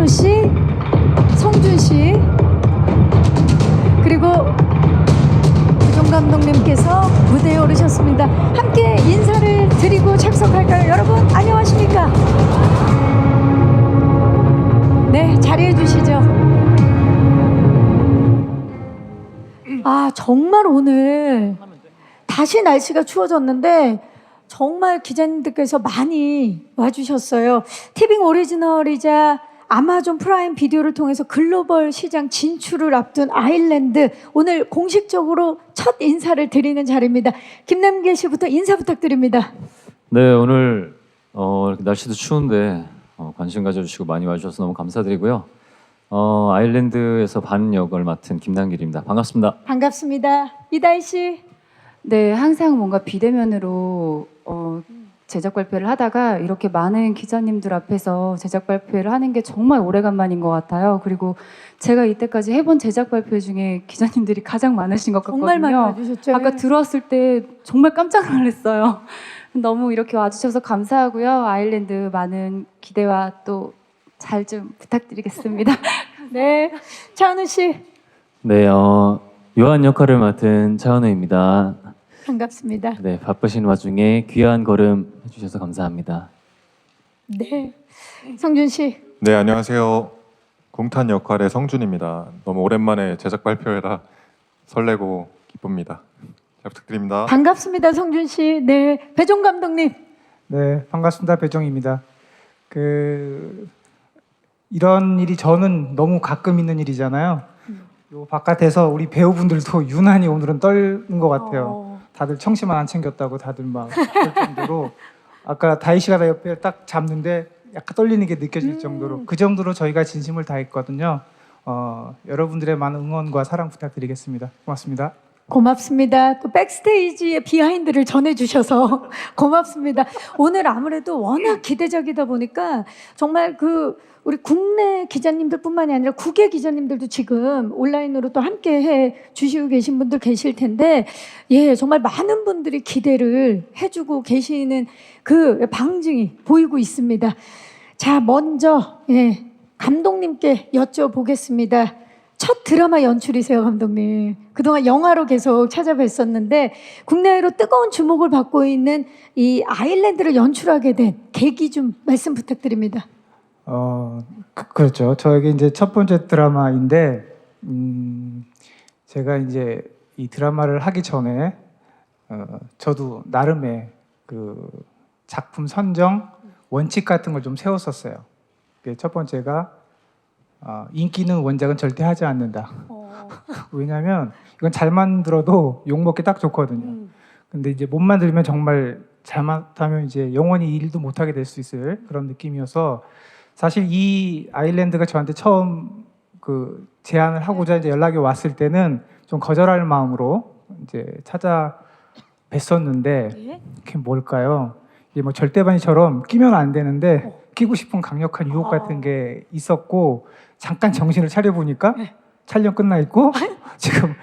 씨, 성준 씨, 그리고 정 감독님께서 무대에 오르셨습니다. 함께 인사를 드리고 착석할까요? 여러분 안녕하십니까? 네, 자리해 주시죠. 아, 정말 오늘 다시 날씨가 추워졌는데 정말 기자님들께서 많이 와주셨어요. 티빙 오리지널이자 아마존 프라임 비디오를 통해서 글로벌 시장 진출을 앞둔 아일랜드, 오늘 공식적으로 첫 인사를 드리는 자리입니다. 김남길 씨부터 인사 부탁드립니다. 네, 오늘 이렇게 날씨도 추운데 관심 가져주시고 많이 와주셔서 너무 감사드리고요. 아일랜드에서 반 역을 맡은 김남길입니다. 반갑습니다. 반갑습니다. 이다희 씨. 네, 항상 뭔가 비대면으로 제작 발표를 하다가 이렇게 많은 기자님들 앞에서 제작 발표를 하는 게 정말 오래간만인 것 같아요. 그리고 제가 이때까지 해본 제작 발표 중에 기자님들이 가장 많으신 것 같거든요. 정말 많이 와주셨죠. 아까 들어왔을 때 정말 깜짝 놀랐어요. 너무 이렇게 와주셔서 감사하고요. 아일랜드 많은 기대와 또 잘 좀 부탁드리겠습니다. 네, 차은우 씨. 네, 요한 역할을 맡은 차은우입니다. 반갑습니다. 네, 바쁘신 와중에 귀한 걸음 해주셔서 감사합니다. 네, 성준 씨. 네, 안녕하세요. 공탄 역할의 성준입니다. 너무 오랜만에 제작 발표회라 설레고 기쁩니다. 잘 부탁드립니다. 반갑습니다, 성준 씨. 네, 배종 감독님. 네, 반갑습니다. 배정입니다. 이런 일이 저는 너무 가끔 있는 일이잖아요. 요 바깥에서 우리 배우분들도 유난히 오늘은 떨는 것 같아요. 다들 청심환 안 챙겼다고 다들 막 그럴 정도로 아까 다희 씨가 다 옆에 딱 잡는데 약간 떨리는 게 느껴질 정도로 그 정도로 저희가 진심을 다했거든요. 여러분들의 많은 응원과 사랑 부탁드리겠습니다. 고맙습니다. 고맙습니다. 또 백스테이지의 비하인드를 전해주셔서 고맙습니다. 오늘 아무래도 워낙 기대적이다 보니까 정말 우리 국내 기자님들뿐만이 아니라 국외 기자님들도 지금 온라인으로 또 함께 해 주시고 계신 분들 계실 텐데, 예, 정말 많은 분들이 기대를 해주고 계시는 그 방증이 보이고 있습니다. 자, 먼저 감독님께 여쭤보겠습니다. 첫 드라마 연출이세요, 감독님. 그동안 영화로 계속 찾아뵀었는데 국내외로 뜨거운 주목을 받고 있는 이 아일랜드를 연출하게 된 계기 좀 말씀 부탁드립니다. 그렇죠. 저에게 이제 첫 번째 드라마인데 제가 이제 이 드라마를 하기 전에 저도 나름의 그 작품 선정 원칙 같은 걸 좀 세웠었어요. 첫 번째가 인기 있는 원작은 절대 하지 않는다. 왜냐하면 이건 잘 만들어도 욕 먹기 딱 좋거든요. 근데 이제 못 만들면 정말 잘못하면 이제 영원히 일도 못 하게 될 수 있을 그런 느낌이어서 사실 이 아일랜드가 저한테 처음 그 제안을 하고자 이제 연락이 왔을 때는 좀 거절할 마음으로 이제 찾아뵀었는데 그게 뭘까요? 이게 뭐 절대반이처럼 끼면 안 되는데 끼고 싶은 강력한 유혹 같은 게 있었고 잠깐 정신을 차려 보니까 촬영 끝나 있고 지금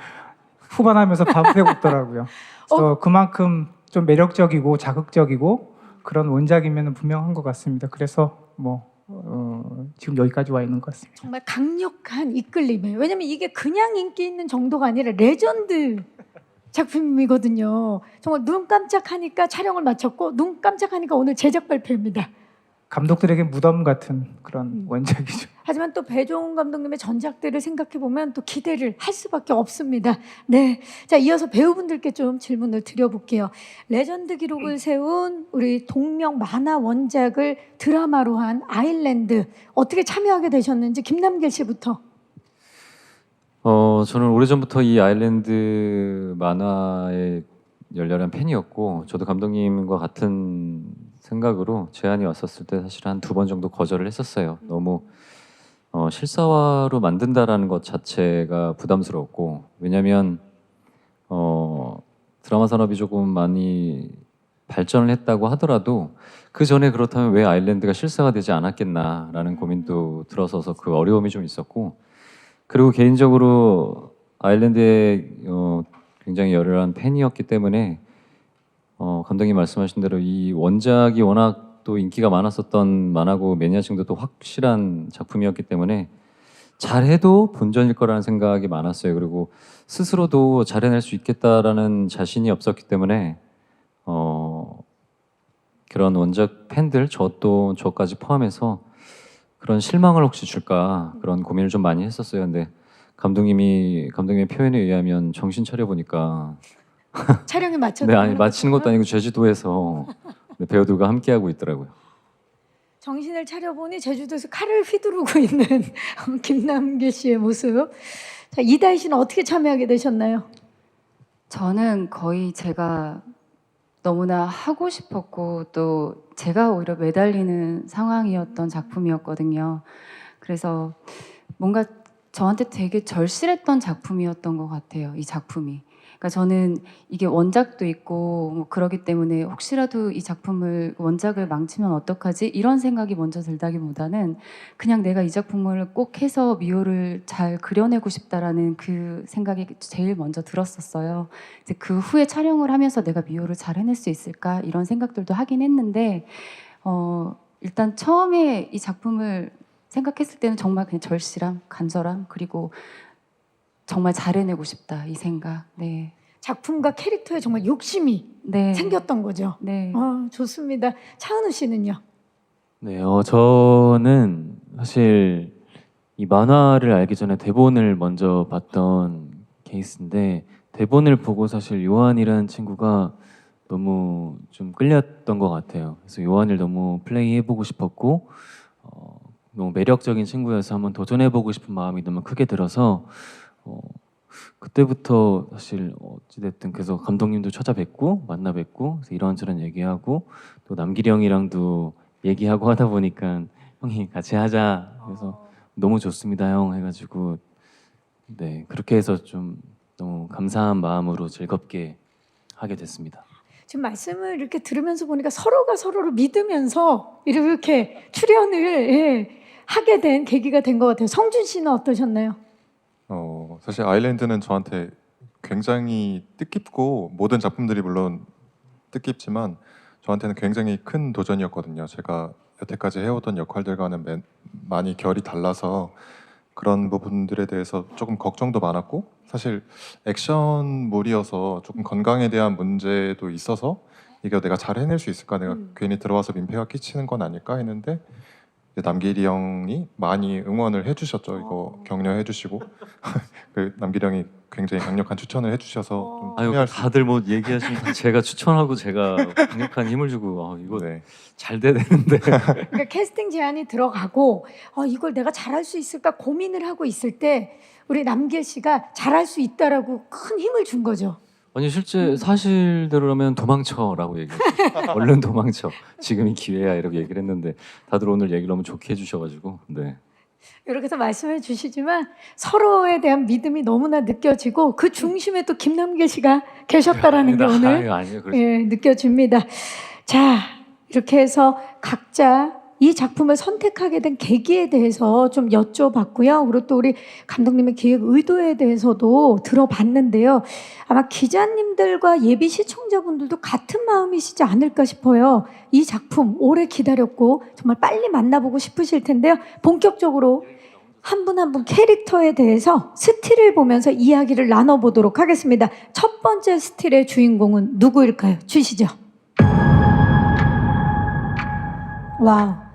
후반하면서 밤새고 있더라고요. 그래서 그만큼 좀 매력적이고 자극적이고 그런 원작이면 분명한 것 같습니다. 그래서 지금 여기까지 와 있는 것 같습니다. 정말 강력한 이끌림이에요. 왜냐면 이게 그냥 인기 있는 정도가 아니라 레전드 작품이거든요. 정말 눈 깜짝하니까 촬영을 마쳤고 눈 깜짝하니까 오늘 제작 발표입니다. 감독들에게 무덤 같은 그런 원작이죠. 하지만 또 배종 감독님의 전작들을 생각해 보면 또 기대를 할 수밖에 없습니다. 네, 자 이어서 배우분들께 좀 질문을 드려볼게요. 레전드 기록을 세운 우리 동명 만화 원작을 드라마로 한 아일랜드 어떻게 참여하게 되셨는지 김남길 씨부터. 저는 오래전부터 이 아일랜드 만화의 열렬한 팬이었고 저도 감독님과 같은 생각으로 제안이 왔었을 때 사실 한 2번 정도 거절을 했었어요. 너무 실사화로 만든다라는 것 자체가 부담스러웠고 왜냐하면 드라마 산업이 조금 많이 발전을 했다고 하더라도 그 전에 그렇다면 왜 아일랜드가 실사가 되지 않았겠나라는 고민도 들어서서 그 어려움이 좀 있었고 그리고 개인적으로 아일랜드의 굉장히 열렬한 팬이었기 때문에 감독님 말씀하신 대로 이 원작이 워낙 또 인기가 많았었던 만화고 매니아층도 또 확실한 작품이었기 때문에 잘해도 본전일 거라는 생각이 많았어요. 그리고 스스로도 잘해낼 수 있겠다라는 자신이 없었기 때문에 그런 원작 팬들 저까지 포함해서 그런 실망을 혹시 줄까 그런 고민을 좀 많이 했었어요. 근데 감독님의 표현에 의하면 정신 차려 보니까 촬영에 맞춰. 네, 아니 마치는 것도 아니고 제주도에서 네, 배우들과 함께 하고 있더라고요. 정신을 차려보니 제주도에서 칼을 휘두르고 있는 김남길 씨의 모습. 자, 이다희 씨는 어떻게 참여하게 되셨나요? 저는 거의 제가 너무나 하고 싶었고 또 제가 오히려 매달리는 상황이었던 작품이었거든요. 그래서 뭔가 저한테 되게 절실했던 작품이었던 것 같아요. 이 작품이. 그러니까 저는 이게 원작도 있고 뭐 그러기 때문에 혹시라도 이 작품을 원작을 망치면 어떡하지? 이런 생각이 먼저 들다기보다는 그냥 내가 이 작품을 꼭 해서 미호를 잘 그려내고 싶다라는 그 생각이 제일 먼저 들었었어요. 이제 그 후에 촬영을 하면서 내가 미호를 잘 해낼 수 있을까 이런 생각들도 하긴 했는데 일단 처음에 이 작품을 생각했을 때는 정말 그냥 절실함, 간절함 그리고 정말 잘해내고 싶다 이 생각. 네. 작품과 캐릭터에 정말 욕심이 네. 생겼던 거죠. 네. 좋습니다. 차은우 씨는요? 네, 저는 사실 이 만화를 알기 전에 대본을 먼저 봤던 케이스인데 대본을 보고 사실 요한이라는 친구가 너무 좀 끌렸던 것 같아요. 그래서 요한을 너무 플레이해보고 싶었고 너무 매력적인 친구여서 한번 도전해보고 싶은 마음이 너무 크게 들어서 그때부터 사실 어찌됐든 계속 감독님도 찾아뵙고 만나 뵙고 이런저런 얘기하고 또 남길이 형이랑도 얘기하고 하다 보니까 형이 같이 하자 그래서 너무 좋습니다 형 해가지고 네 그렇게 해서 좀 너무 감사한 마음으로 즐겁게 하게 됐습니다. 지금 말씀을 이렇게 들으면서 보니까 서로가 서로를 믿으면서 이렇게 출연을 하게 된 계기가 된 것 같아요. 성준 씨는 어떠셨나요? 사실 아일랜드는 저한테 굉장히 뜻깊고 모든 작품들이 물론 뜻깊지만 저한테는 굉장히 큰 도전이었거든요. 제가 여태까지 해오던 역할들과는 많이 결이 달라서 그런 부분들에 대해서 조금 걱정도 많았고 사실 액션물이어서 조금 건강에 대한 문제도 있어서 이거 내가 잘 해낼 수 있을까? 내가 괜히 들어와서 민폐가 끼치는 건 아닐까 했는데 남길이 형이 많이 응원을 해주셨죠. 이거 격려해주시고 그 남길이 형이 굉장히 강력한 추천을 해주셔서 좀 아유 참여할 수 다들 뭐 얘기하시면 다 제가 추천하고 제가 강력한 힘을 주고 이거 네. 잘 돼야 되는데 그러니까 캐스팅 제안이 들어가고 이걸 내가 잘할 수 있을까 고민을 하고 있을 때 우리 남길 씨가 잘할 수 있다라고 큰 힘을 준 거죠. 아니 실제 사실대로라면 도망쳐라고 얘기했어요. 얼른 도망쳐. 지금이 기회야 이렇게 얘기를 했는데 다들 오늘 얘기를 너무 좋게 해주셔가지고 네. 이렇게 해서 말씀해 주시지만 서로에 대한 믿음이 너무나 느껴지고 그 중심에 또 김남길 씨가 계셨다라는 게 오늘 아니요. 느껴집니다. 자, 이렇게 해서 각자 이 작품을 선택하게 된 계기에 대해서 좀 여쭤봤고요. 그리고 또 우리 감독님의 기획 의도에 대해서도 들어봤는데요. 아마 기자님들과 예비 시청자분들도 같은 마음이시지 않을까 싶어요. 이 작품 오래 기다렸고 정말 빨리 만나보고 싶으실 텐데요. 본격적으로 한 분 한 분 캐릭터에 대해서 스틸을 보면서 이야기를 나눠보도록 하겠습니다. 첫 번째 스틸의 주인공은 누구일까요? 주시죠. 와우.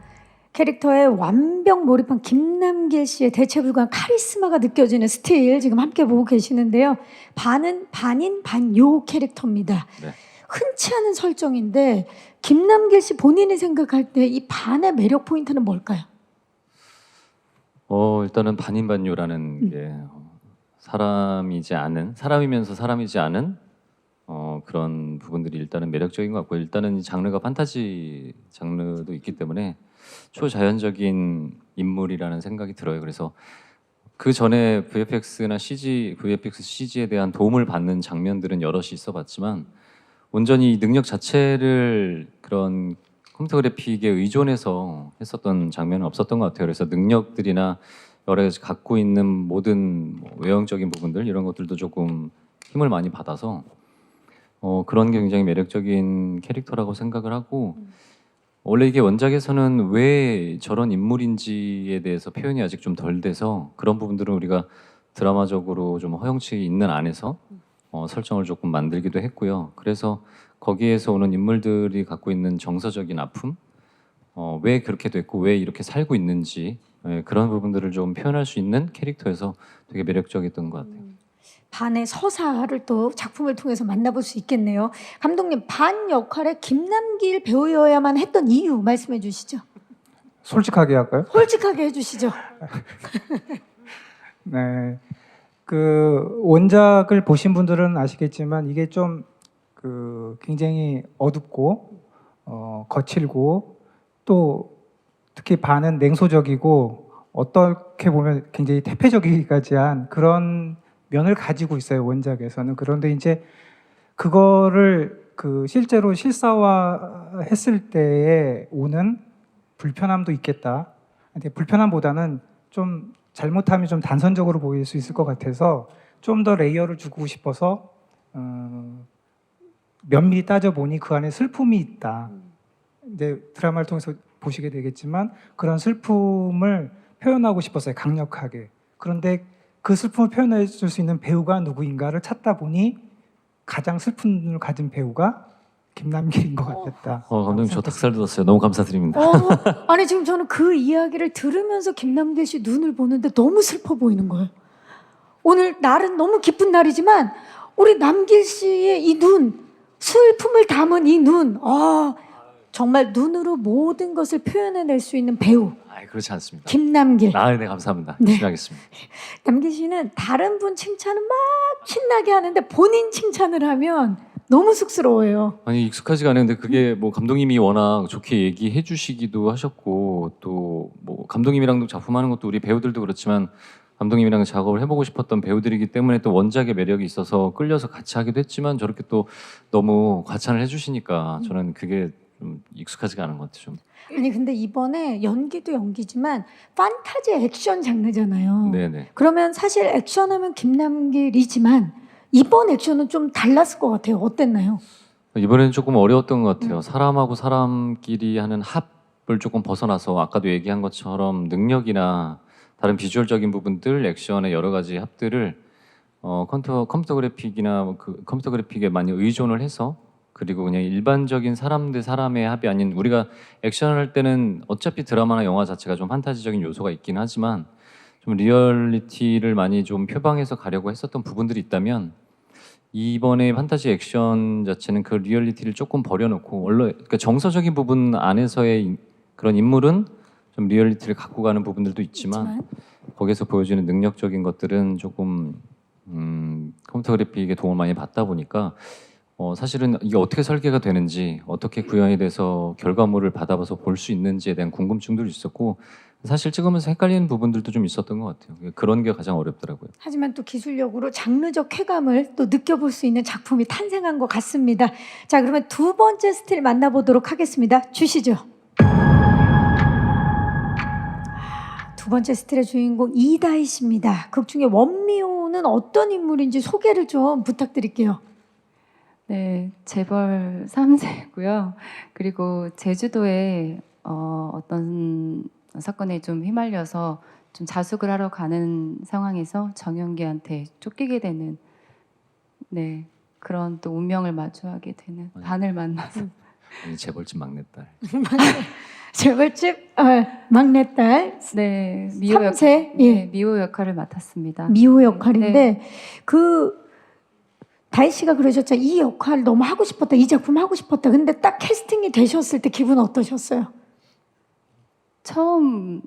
캐릭터에 완벽 몰입한 김남길 씨의 대체 불가한 카리스마가 느껴지는 스틸 지금 함께 보고 계시는데요. 반은 반인 반요 캐릭터입니다. 네. 흔치 않은 설정인데 김남길 씨 본인이 생각할 때 이 반의 매력 포인트는 뭘까요? 일단은 반인반요라는 게 사람이면서 사람이지 않은 그런 부분들이 일단은 매력적인 것 같고 일단은 이 장르가 판타지 장르도 있기 때문에 초자연적인 인물이라는 생각이 들어요. 그래서 그 전에 VFX나 VFX CG에 대한 도움을 받는 장면들은 여럿이 있어봤지만 온전히 능력 자체를 그런 컴퓨터 그래픽에 의존해서 했었던 장면은 없었던 것 같아요. 그래서 능력들이나 여러 가지 갖고 있는 모든 외형적인 부분들 이런 것들도 조금 힘을 많이 받아서 그런 게 굉장히 매력적인 캐릭터라고 생각을 하고 원래 이게 원작에서는 왜 저런 인물인지에 대해서 표현이 아직 좀 덜 돼서 그런 부분들은 우리가 드라마적으로 좀 허용치 있는 안에서 설정을 조금 만들기도 했고요. 그래서 거기에서 오는 인물들이 갖고 있는 정서적인 아픔, 왜 그렇게 됐고 왜 이렇게 살고 있는지 그런 부분들을 좀 표현할 수 있는 캐릭터여서 되게 매력적이었던 것 같아요. 반의 서사를 또 작품을 통해서 만나볼 수 있겠네요. 감독님, 반 역할에 김남길 배우여야만 했던 이유 말씀해 주시죠. 솔직하게 할까요? 솔직하게 해주시죠. 네. 그 원작을 보신 분들은 아시겠지만 이게 좀 그 굉장히 어둡고 거칠고 또 특히 반은 냉소적이고 어떻게 보면 굉장히 태폐적이기까지 한 그런 면을 가지고 있어요, 원작에서는. 그런데 이제 그거를 그 실제로 실사화했을 때에 오는 불편함도 있겠다. 근데 불편함보다는 좀 잘못하면 좀 단선적으로 보일 수 있을 것 같아서 좀 더 레이어를 주고 싶어서 면밀히 따져보니 그 안에 슬픔이 있다. 이제 드라마를 통해서 보시게 되겠지만 그런 슬픔을 표현하고 싶었어요, 강력하게. 그런데 그 슬픔을 표현해 줄 수 있는 배우가 누구인가를 찾다 보니 가장 슬픔을 가진 배우가 김남길인 것 같았다. 감독님 저 닭살 돋았어요. 너무 감사드립니다. 아니 지금 저는 그 이야기를 들으면서 김남길 씨 눈을 보는데 너무 슬퍼 보이는 거예요. 오늘 날은 너무 기쁜 날이지만 우리 남길 씨의 이 눈, 슬픔을 담은 이 눈, 정말 눈으로 모든 것을 표현해낼 수 있는 배우 그렇지 않습니다. 김남길. 네, 감사합니다. 네. 열심히 하겠습니다. 남길 씨는 다른 분 칭찬은 막 신나게 하는데 본인 칭찬을 하면 너무 쑥스러워요. 아니 익숙하지가 않은데 그게 뭐 감독님이 워낙 좋게 얘기해 주시기도 하셨고 또 뭐 감독님이랑도 작품하는 것도 우리 배우들도 그렇지만 감독님이랑 작업을 해보고 싶었던 배우들이기 때문에 또 원작의 매력이 있어서 끌려서 같이 하기도 했지만 저렇게 또 너무 과찬을 해주시니까 저는 그게 좀 익숙하지가 않은 것 같아요. 좀. 아니 근데 이번에 연기도 연기지만 판타지 액션 장르잖아요. 네네. 그러면 사실 액션하면 김남길이지만 이번 액션은 좀 달랐을 것 같아요. 어땠나요? 이번에는 조금 어려웠던 것 같아요. 사람하고 사람끼리 하는 합을 조금 벗어나서 아까도 얘기한 것처럼 능력이나 다른 비주얼적인 부분들, 액션의 여러 가지 합들을 컴퓨터 그래픽이나 그 컴퓨터 그래픽에 많이 의존을 해서 그리고 그냥 일반적인 사람 대 사람의 합이 아닌 우리가 액션을 할 때는 어차피 드라마나 영화 자체가 좀 판타지적인 요소가 있긴 하지만 좀 리얼리티를 많이 좀 표방해서 가려고 했었던 부분들이 있다면 이번에 판타지 액션 자체는 그 리얼리티를 조금 버려놓고 원래 그러니까 정서적인 부분 안에서의 그런 인물은 좀 리얼리티를 갖고 가는 부분들도 있지만 거기서 보여주는 능력적인 것들은 조금 컴퓨터 그래픽의 도움을 많이 받다 보니까 사실은 이게 어떻게 설계가 되는지 어떻게 구현이 돼서 결과물을 받아봐서 볼 수 있는지에 대한 궁금증도 있었고 사실 찍으면서 헷갈리는 부분들도 좀 있었던 것 같아요. 그런 게 가장 어렵더라고요. 하지만 또 기술력으로 장르적 쾌감을 또 느껴볼 수 있는 작품이 탄생한 것 같습니다. 자, 그러면 두 번째 스틸 만나보도록 하겠습니다. 주시죠. 두 번째 스틸의 주인공 이다희 씨입니다. 극 중에 원미호는 어떤 인물인지 소개를 좀 부탁드릴게요. 네, 재벌 3세고요. 그리고 제주도에 어떤 사건에 좀 휘말려서 좀 자숙을 하러 가는 상황에서 정영기한테 쫓기게 되는 그런 또 운명을 마주하게 되는 반을 만나서 재벌집 막내딸. 재벌집 막내딸 미호 3세 미호 역할을 맡았습니다. 미호 역할인데 그 다희 씨가 그러셨죠. 이 역할 너무 하고 싶었다. 이 작품 하고 싶었다. 근데 딱 캐스팅이 되셨을 때 기분 어떠셨어요? 처음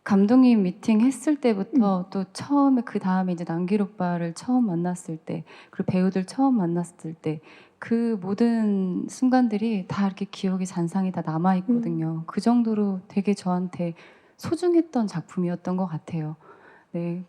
감독님 미팅 했을 때부터 또 처음에 그 다음에 이제 남길 오빠를 처음 만났을 때 그리고 배우들 처음 만났을 때 그 모든 순간들이 다 이렇게 기억이 잔상이 다 남아 있거든요. 그 정도로 되게 저한테 소중했던 작품이었던 것 같아요. 네.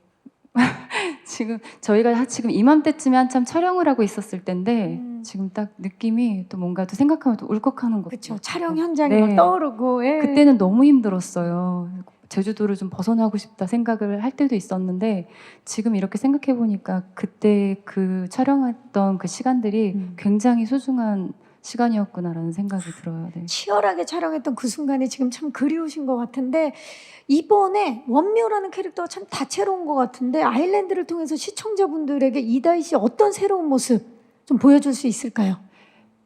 지금 저희가 지금 이맘때쯤에 한참 촬영을 하고 있었을 때인데 지금 딱 느낌이 또 뭔가 또 생각하면 또 울컥하는 것도 그렇죠. 있고. 촬영 현장이 막 떠오르고 그때는 너무 힘들었어요. 제주도를 좀 벗어나고 싶다 생각을 할 때도 있었는데 지금 이렇게 생각해 보니까 그때 그 촬영했던 그 시간들이 굉장히 소중한 시간이었구나라는 생각이 들어요. 네. 치열하게 촬영했던 그 순간이 지금 참 그리우신 것 같은데 이번에 원묘라는 캐릭터가 참 다채로운 것 같은데 아일랜드를 통해서 시청자분들에게 이다희 씨 어떤 새로운 모습 좀 보여줄 수 있을까요?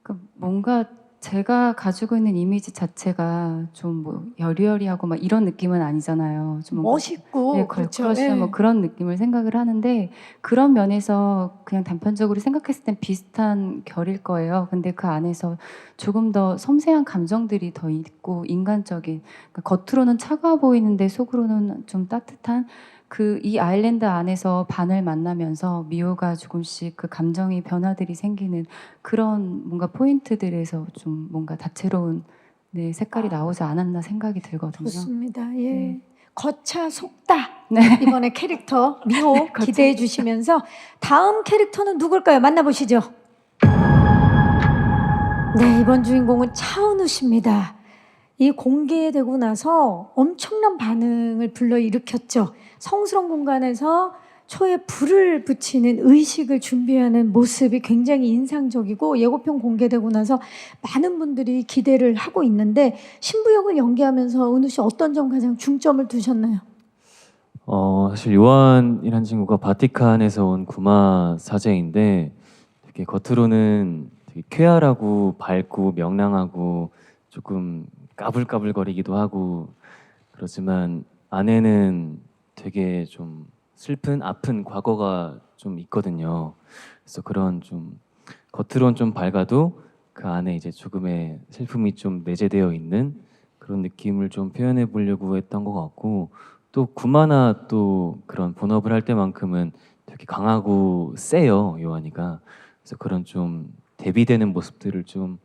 그러니까 뭔가 제가 가지고 있는 이미지 자체가 좀 뭐 여리여리하고 막 이런 느낌은 아니잖아요. 좀 뭔가 멋있고 네, 그렇죠. 걸크러쉬한 예. 뭐 그런 느낌을 생각을 하는데 그런 면에서 그냥 단편적으로 생각했을 땐 비슷한 결일 거예요. 근데 그 안에서 조금 더 섬세한 감정들이 더 있고 인간적인 그러니까 겉으로는 차가워 보이는데 속으로는 좀 따뜻한 그 이 아일랜드 안에서 반을 만나면서 미호가 조금씩 그 감정의 변화들이 생기는 그런 뭔가 포인트들에서 좀 뭔가 다채로운 네, 색깔이 나오지 않았나 생각이 들거든요. 좋습니다. 예. 네. 거차 속다 네. 이번에 캐릭터 미호 기대해 주시면서 다음 캐릭터는 누굴까요? 만나보시죠. 네, 이번 주인공은 차은우 씨입니다. 이 공개되고 나서 엄청난 반응을 불러일으켰죠. 성스러운 공간에서 초에 불을 붙이는 의식을 준비하는 모습이 굉장히 인상적이고 예고편 공개되고 나서 많은 분들이 기대를 하고 있는데 신부역을 연기하면서 은우 씨 어떤 점 가장 중점을 두셨나요? 사실 요한이란 친구가 바티칸에서 온 구마 사제인데 되게 겉으로는 되게 쾌활하고 밝고 명랑하고 조금 까불까불거리기도 하고 그렇지만 안에는 되게 좀 슬픈 아픈 과거가 좀 있거든요. 그래서 그런 좀 겉으론 좀 밝아도 그 안에 이제 조금의 슬픔이 좀 내재되어 있는 그런 느낌을 좀 표현해 보려고 했던 것 같고 또 구마나 또 그런 본업을 할 때만큼은 되게 강하고 세요 요한이가. 그래서 그런 좀 대비되는 모습들을 좀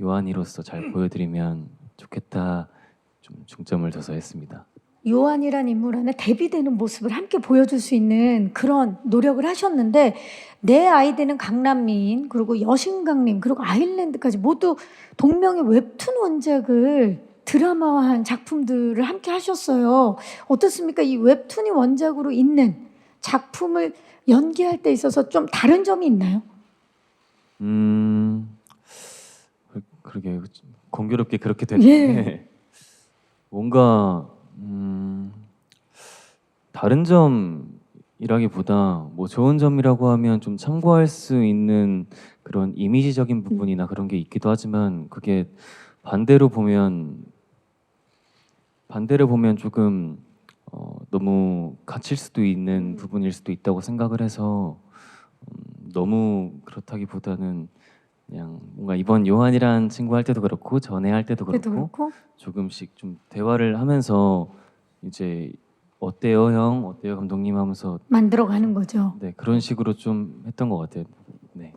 요한이로서 잘 보여드리면 좋겠다 좀 중점을 둬서 했습니다. 요한이란 인물 안에 대비되는 모습을 함께 보여줄 수 있는 그런 노력을 하셨는데 내 아이디는 강남민 그리고 여신강림 그리고 아일랜드까지 모두 동명의 웹툰 원작을 드라마화한 작품들을 함께 하셨어요. 어떻습니까? 이 웹툰이 원작으로 있는 작품을 연기할 때 있어서 좀 다른 점이 있나요? 그러게 공교롭게 그렇게 됐는데 예. 뭔가 다른 점이라기보다 뭐 좋은 점이라고 하면 좀 참고할 수 있는 그런 이미지적인 부분이나 그런 게 있기도 하지만 그게 반대로 보면 조금 너무 갇힐 수도 있는 부분일 수도 있다고 생각을 해서 너무 그렇다기보다는 그냥 뭔가 이번 요한이란 친구 할 때도 그렇고 전에 할 때도 그래도 그렇고 그렇고 조금씩 좀 대화를 하면서 이제 어때요 형 어때요 감독님 하면서 만들어가는 거죠. 네 그런 식으로 좀 했던 것 같아요. 네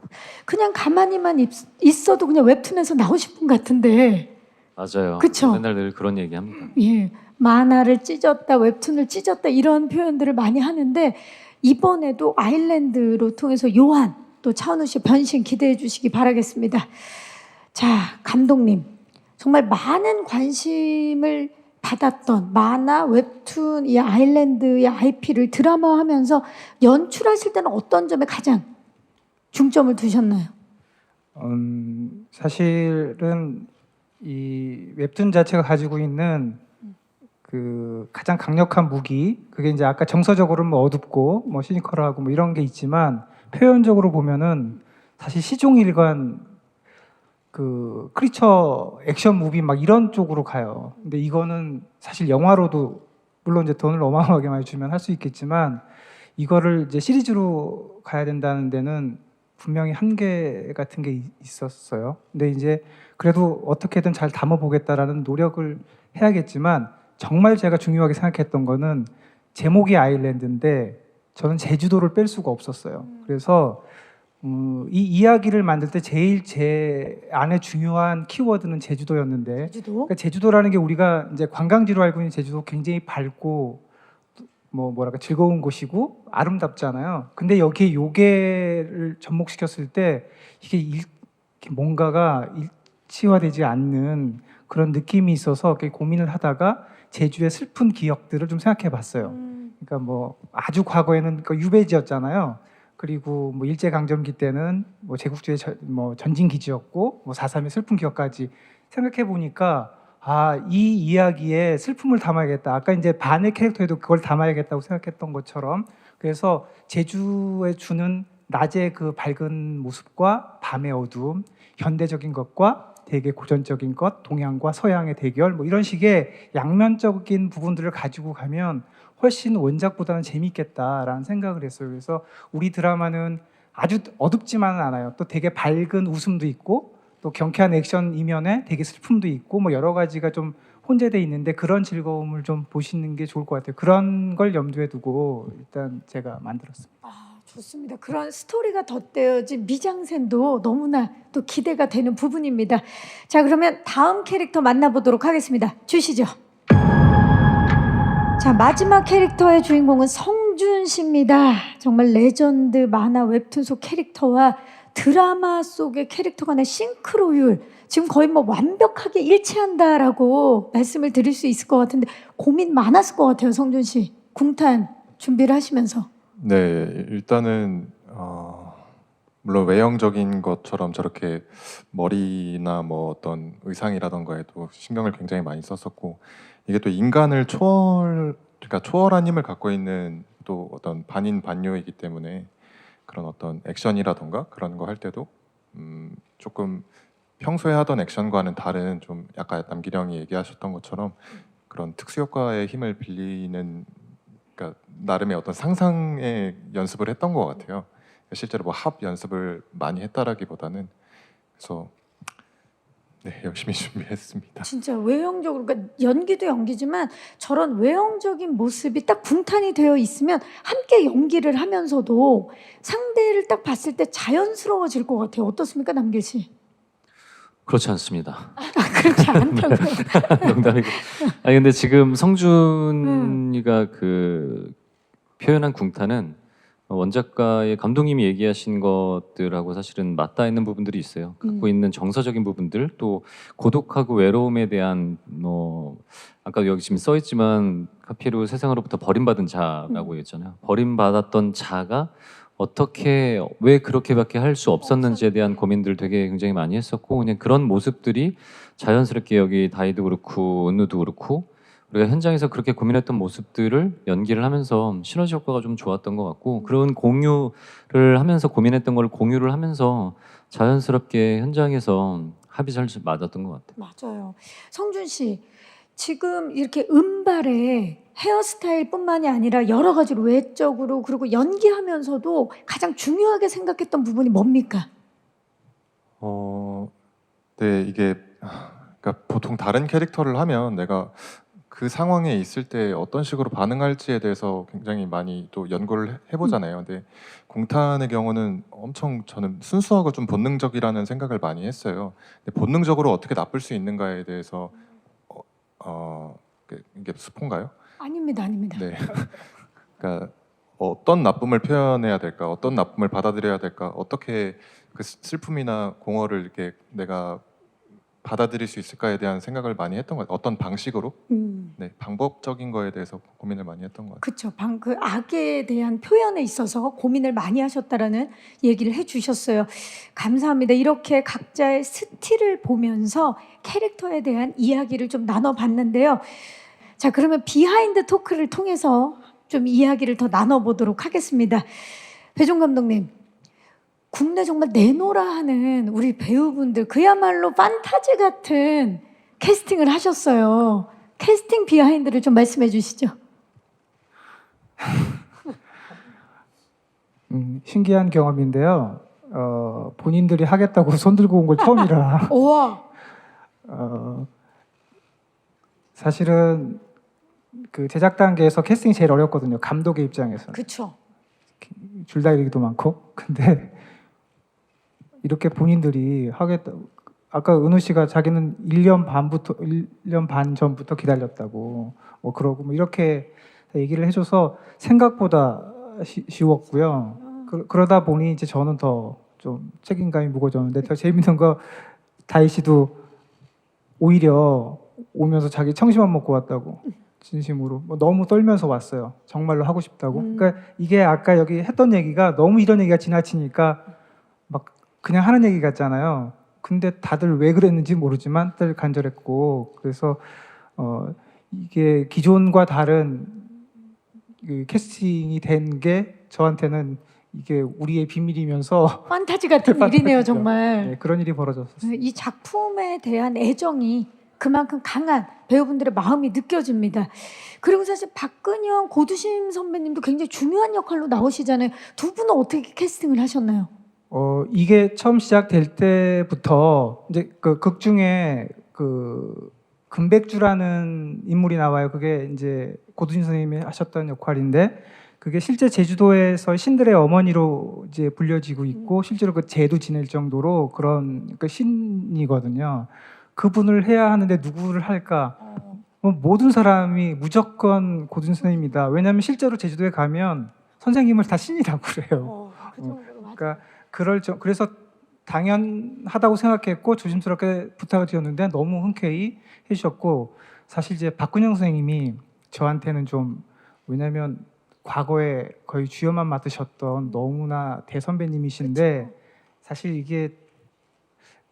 그냥 가만히만 있어도 그냥 웹툰에서 나오실 분 같은데 맞아요. 그쵸? 맨날 늘 그런 얘기합니다. 예, 만화를 찢었다, 웹툰을 찢었다 이런 표현들을 많이 하는데 이번에도 아일랜드로 통해서 요한 또 차은우 씨 변신 기대해 주시기 바라겠습니다. 자, 감독님 정말 많은 관심을 받았던 만화, 웹툰, 이 아일랜드의 IP를 드라마하면서 연출하실 때는 어떤 점에 가장 중점을 두셨나요? 사실은 이 웹툰 자체가 가지고 있는 그 가장 강력한 무기 그게 이제 아까 정서적으로는 뭐 어둡고 뭐 시니컬하고 뭐 이런 게 있지만 표현적으로 보면은 사실 시종일관 그 크리처 액션 무비 막 이런 쪽으로 가요. 근데 이거는 사실 영화로도 물론 이제 돈을 어마어마하게 많이 주면 할 수 있겠지만 이거를 이제 시리즈로 가야 된다는 데는 분명히 한계 같은 게 있었어요. 근데 이제 그래도 어떻게든 잘 담아보겠다라는 노력을 해야겠지만 정말 제가 중요하게 생각했던 거는 제목이 아일랜드인데 저는 제주도를 뺄 수가 없었어요. 그래서 이 이야기를 만들 때 제일 제 안에 중요한 키워드는 제주도였는데 제주도? 그러니까 제주도라는 게 우리가 이제 관광지로 알고 있는 제주도 굉장히 밝고 뭐랄까 즐거운 곳이고 아름답잖아요. 근데 여기에 요괴를 접목시켰을 때 이게 이렇게 뭔가가 일치화되지 않는 그런 느낌이 있어서 고민을 하다가 제주의 슬픈 기억들을 좀 생각해 봤어요. 그러니까 뭐 아주 과거에는 그 유배지였잖아요. 그리고 뭐 일제 강점기 때는 뭐 제국주의 뭐 전진 기지였고 뭐 4.3의 슬픈 기억까지 생각해 보니까 이 이야기에 슬픔을 담아야겠다. 아까 이제 반의 캐릭터에도 그걸 담아야겠다고 생각했던 것처럼 그래서 제주에 주는 낮의 그 밝은 모습과 밤의 어두움, 현대적인 것과 되게 고전적인 것, 동양과 서양의 대결 뭐 이런 식의 양면적인 부분들을 가지고 가면 훨씬 원작보다는 재밌겠다라는 생각을 했어요. 그래서 우리 드라마는 아주 어둡지만은 않아요. 또 되게 밝은 웃음도 있고 또 경쾌한 액션 이면에 되게 슬픔도 있고 뭐 여러 가지가 좀 혼재돼 있는데 그런 즐거움을 좀 보시는 게 좋을 것 같아요. 그런 걸 염두에 두고 일단 제가 만들었습니다. 좋습니다. 그런 스토리가 덧대어진 미장센도 너무나 또 기대가 되는 부분입니다. 자, 그러면 다음 캐릭터 만나보도록 하겠습니다. 주시죠. 자, 마지막 캐릭터의 주인공은 성준 씨입니다. 정말 레전드 만화 웹툰 속 캐릭터와 드라마 속의 캐릭터 간의 싱크로율 지금 거의 뭐 완벽하게 일치한다라고 말씀을 드릴 수 있을 것 같은데 고민 많았을 것 같아요, 성준 씨. 궁탄 준비를 하시면서. 네, 일단은 물론 외형적인 것처럼 저렇게 머리나 뭐 어떤 의상이라던가에도 신경을 굉장히 많이 썼었고 이게 또 인간을 그러니까 초월한 힘을 갖고 있는 또 어떤 반인 반요이기 때문에 그런 어떤 액션이라던가 그런 거 할 때도 조금 평소에 하던 액션과는 다른 좀 약간 남기령이 얘기하셨던 것처럼 그런 특수 효과의 힘을 빌리는 그러니까 나름의 어떤 상상의 연습을 했던 것 같아요. 실제로 뭐 합 연습을 많이 했다라기보다는 그래서 네, 열심히 준비했습니다. 진짜 외형적으로 그러니까 연기도 연기지만 저런 외형적인 모습이 딱 붕탄이 되어 있으면 함께 연기를 하면서도 상대를 딱 봤을 때 자연스러워질 것 같아요. 어떻습니까, 남길 씨? 그렇지 않습니다. 그렇지 않다고요. 농담이고. 아니 근데 지금 성준이가 그 표현한 궁탄은 원작가의 감독님이 얘기하신 것들하고 사실은 맞닿아 있는 부분들이 있어요. 갖고 있는 정서적인 부분들, 또 고독하고 외로움에 대한 아까 여기 지금 써 있지만 카피루 세상으로부터 버림받은 자라고 했잖아요. 버림받았던 자가 어떻게 왜 그렇게밖에 할 수 없었는지에 대한 고민들 되게 굉장히 많이 했었고 그냥 그런 모습들이 자연스럽게 여기 다이도 그렇고 은우도 그렇고 우리가 현장에서 그렇게 고민했던 모습들을 연기를 하면서 시너지 효과가 좀 좋았던 것 같고 그런 공유를 하면서 고민했던 걸 공유를 하면서 자연스럽게 현장에서 합이 잘 맞았던 것 같아요. 맞아요. 성준 씨, 지금 이렇게 음발에 헤어스타일뿐만이 아니라 여러 가지로 외적으로 그리고 연기하면서도 가장 중요하게 생각했던 부분이 뭡니까? 네, 이게 그러니까 보통 다른 캐릭터를 하면 내가 그 상황에 있을 때 어떤 식으로 반응할지에 대해서 굉장히 많이 또 연구를 해보잖아요. 근데 공탄의 경우는 엄청 저는 순수하고 좀 본능적이라는 생각을 많이 했어요. 근데 본능적으로 어떻게 나쁠 수 있는가에 대해서 이게 스폰가요? 아닙니다, 아닙니다. 네. 그러니까 어떤 나쁨을 표현해야 될까, 어떤 나쁨을 받아들여야 될까, 어떻게 그 슬픔이나 공허를 이렇게 내가 받아들일 수 있을까에 대한 생각을 많이 했던 것 같아요. 어떤 방식으로? 네, 방법적인 거에 대해서 고민을 많이 했던 것 같아요. 그렇죠. 그 악에 대한 표현에 있어서 고민을 많이 하셨다라는 얘기를 해주셨어요. 감사합니다. 이렇게 각자의 스틸을 보면서 캐릭터에 대한 이야기를 좀 나눠봤는데요. 자, 그러면 비하인드 토크를 통해서 좀 이야기를 더 나눠보도록 하겠습니다. 배종 감독님, 국내 정말 내노라 하는 우리 배우분들 그야말로 판타지 같은 캐스팅을 하셨어요. 캐스팅 비하인드를 좀 말씀해 주시죠. 신기한 경험인데요. 본인들이 하겠다고 손 들고 온 걸 처음이라 우와. 사실은 그 제작 단계에서 캐스팅이 제일 어렵거든요. 감독의 입장에서 그렇죠. 줄다리기도 많고. 근데 이렇게 본인들이 하겠다. 아까 은우 씨가 자기는 1년 반 전부터 기다렸다고 그러고 뭐 이렇게 얘기를 해줘서 생각보다 쉬웠고요. 그러다 보니 이제 저는 더 좀 책임감이 무거워졌는데 더 재밌는 거 다희 씨도 오히려 오면서 자기 청심환 먹고 왔다고 진심으로 뭐 너무 떨면서 왔어요. 정말로 하고 싶다고. 그러니까 이게 아까 여기 했던 얘기가 너무 이런 얘기가 지나치니까 막 그냥 하는 얘기 같잖아요. 근데 다들 왜 그랬는지 모르지만 다들 간절했고 그래서 이게 기존과 다른 그 캐스팅이 된 게 저한테는 이게 우리의 비밀이면서 판타지 같은 판타지죠. 일이네요, 정말. 네, 그런 일이 벌어졌어요. 이 작품에 대한 애정이 그만큼 강한 배우분들의 마음이 느껴집니다. 그리고 사실 박근영, 고두심 선배님도 굉장히 중요한 역할로 나오시잖아요. 두 분은 어떻게 캐스팅을 하셨나요? 이게 처음 시작될 때부터 이제 그 극 중에 그 금백주라는 인물이 나와요. 그게 이제 고두심 선생님이 하셨던 역할인데 그게 실제 제주도에서 신들의 어머니로 이제 불려지고 있고 실제로 그 제도 지낼 정도로 그런 그 신이거든요. 그분을 해야 하는데 누구를 할까? 모든 사람이 무조건 고두심 선생님이다. 왜냐하면 실제로 제주도에 가면 선생님을 다 신이라고 그래요. 그러니까 그래서 당연하다고 생각했고 조심스럽게 부탁을 드렸는데 너무 흔쾌히 해주셨고 사실 이제 박근영 선생님이 저한테는 좀 왜냐하면 과거에 거의 주연만 맡으셨던 너무나 대선배님이신데 사실 이게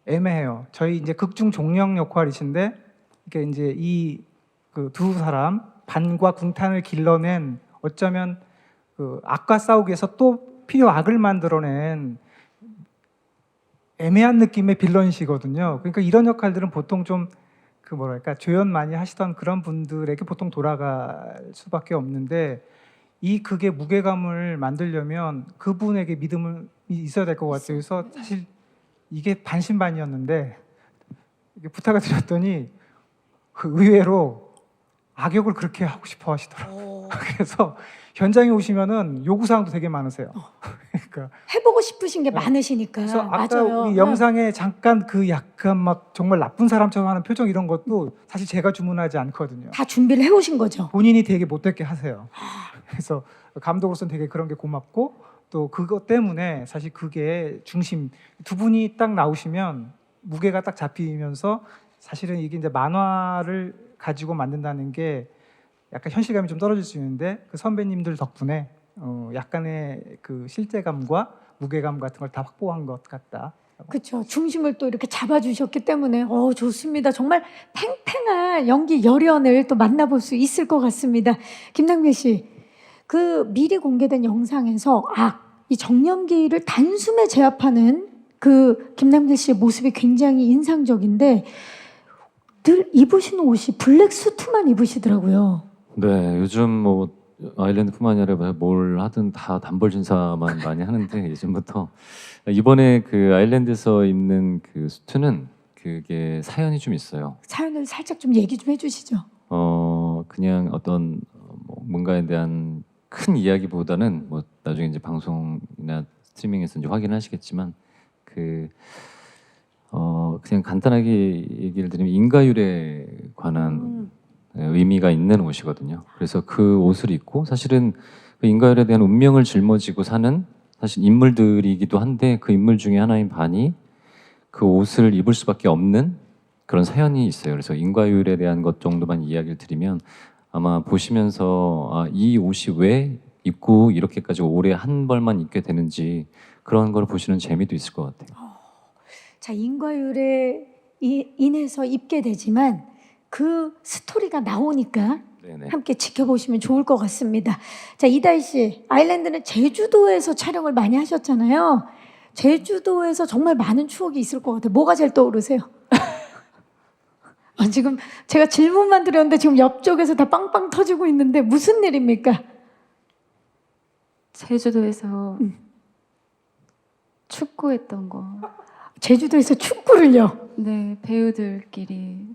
애매해요. 저희 이제 극중 종령 역할이신데 이게 이제 이 그 두 사람 반과 궁탄을 길러낸 어쩌면 그 악과 싸우기 위해서 또 필요 악을 만들어낸 애매한 느낌의 빌런이시거든요. 그러니까 이런 역할들은 보통 좀 그 뭐랄까 조연 많이 하시던 그런 분들에게 보통 돌아갈 수밖에 없는데 이 극의 무게감을 만들려면 그분에게 믿음이 있어야 될 것 같아요. 그래서 사실 이게 반신반의였는데 이게 부탁을 드렸더니 그 의외로 악역을 그렇게 하고 싶어 하시더라고요. 그래서 현장에 오시면은 요구사항도 되게 많으세요. 그러니까 해보고 싶으신 게 많으시니까. 그래서 아까 맞아요. 우리 영상에 잠깐 그 약간 막 정말 나쁜 사람처럼 하는 표정 이런 것도 사실 제가 주문하지 않거든요. 다 준비를 해오신 거죠. 본인이 되게 못됐게 하세요. 그래서 감독으로서는 되게 그런 게 고맙고 또 그것 때문에 사실 그게 중심 두 분이 딱 나오시면 무게가 딱 잡히면서 사실은 이게 이제 만화를 가지고 만든다는 게 약간 현실감이 좀 떨어질 수 있는데 그 선배님들 덕분에 약간의 그 실제감과 무게감 같은 걸 다 확보한 것 같다. 그렇죠. 중심을 또 이렇게 잡아주셨기 때문에 좋습니다. 정말 팽팽한 연기 열연을 또 만나볼 수 있을 것 같습니다. 김남길 씨, 그 미리 공개된 영상에서 이 정년기를 단숨에 제압하는 그 김남길 씨의 모습이 굉장히 인상적인데 늘 입으시는 옷이 블랙 수트만 입으시더라고요. 네, 요즘 뭐 아일랜드뿐만 아니라 뭘 하든 다 단벌 진사만 많이 하는데 예전부터 이번에 그 아일랜드에서 입는 그 수트는 그게 사연이 좀 있어요. 사연을 살짝 좀 얘기 좀 해주시죠. 그냥 어떤 뭔가에 대한 큰 이야기보다는 뭐 나중에 이제 방송이나 스트리밍에서 이제 확인하시겠지만 그냥 간단하게 얘기를 드리면 인과율에 관한 의미가 있는 옷이거든요. 그래서 그 옷을 입고 사실은 그 인과율에 대한 운명을 짊어지고 사는 사실 인물들이기도 한데 그 인물 중에 하나인 반이 그 옷을 입을 수밖에 없는 그런 사연이 있어요. 그래서 인과율에 대한 것 정도만 이야기를 드리면 아마 보시면서 이 옷이 왜 입고 이렇게까지 오래 한 벌만 입게 되는지 그런 걸 보시는 재미도 있을 것 같아요. 자, 인과율에 인해서 입게 되지만 그 스토리가 나오니까 네네. 함께 지켜보시면 좋을 것 같습니다. 자, 이다희 씨, 아일랜드는 제주도에서 촬영을 많이 하셨잖아요. 제주도에서 정말 많은 추억이 있을 것 같아요. 뭐가 제일 떠오르세요? 지금 제가 질문만 드렸는데 지금 옆쪽에서 다 빵빵 터지고 있는데 무슨 일입니까? 제주도에서 축구했던 거. 제주도에서 축구를요? 네, 배우들끼리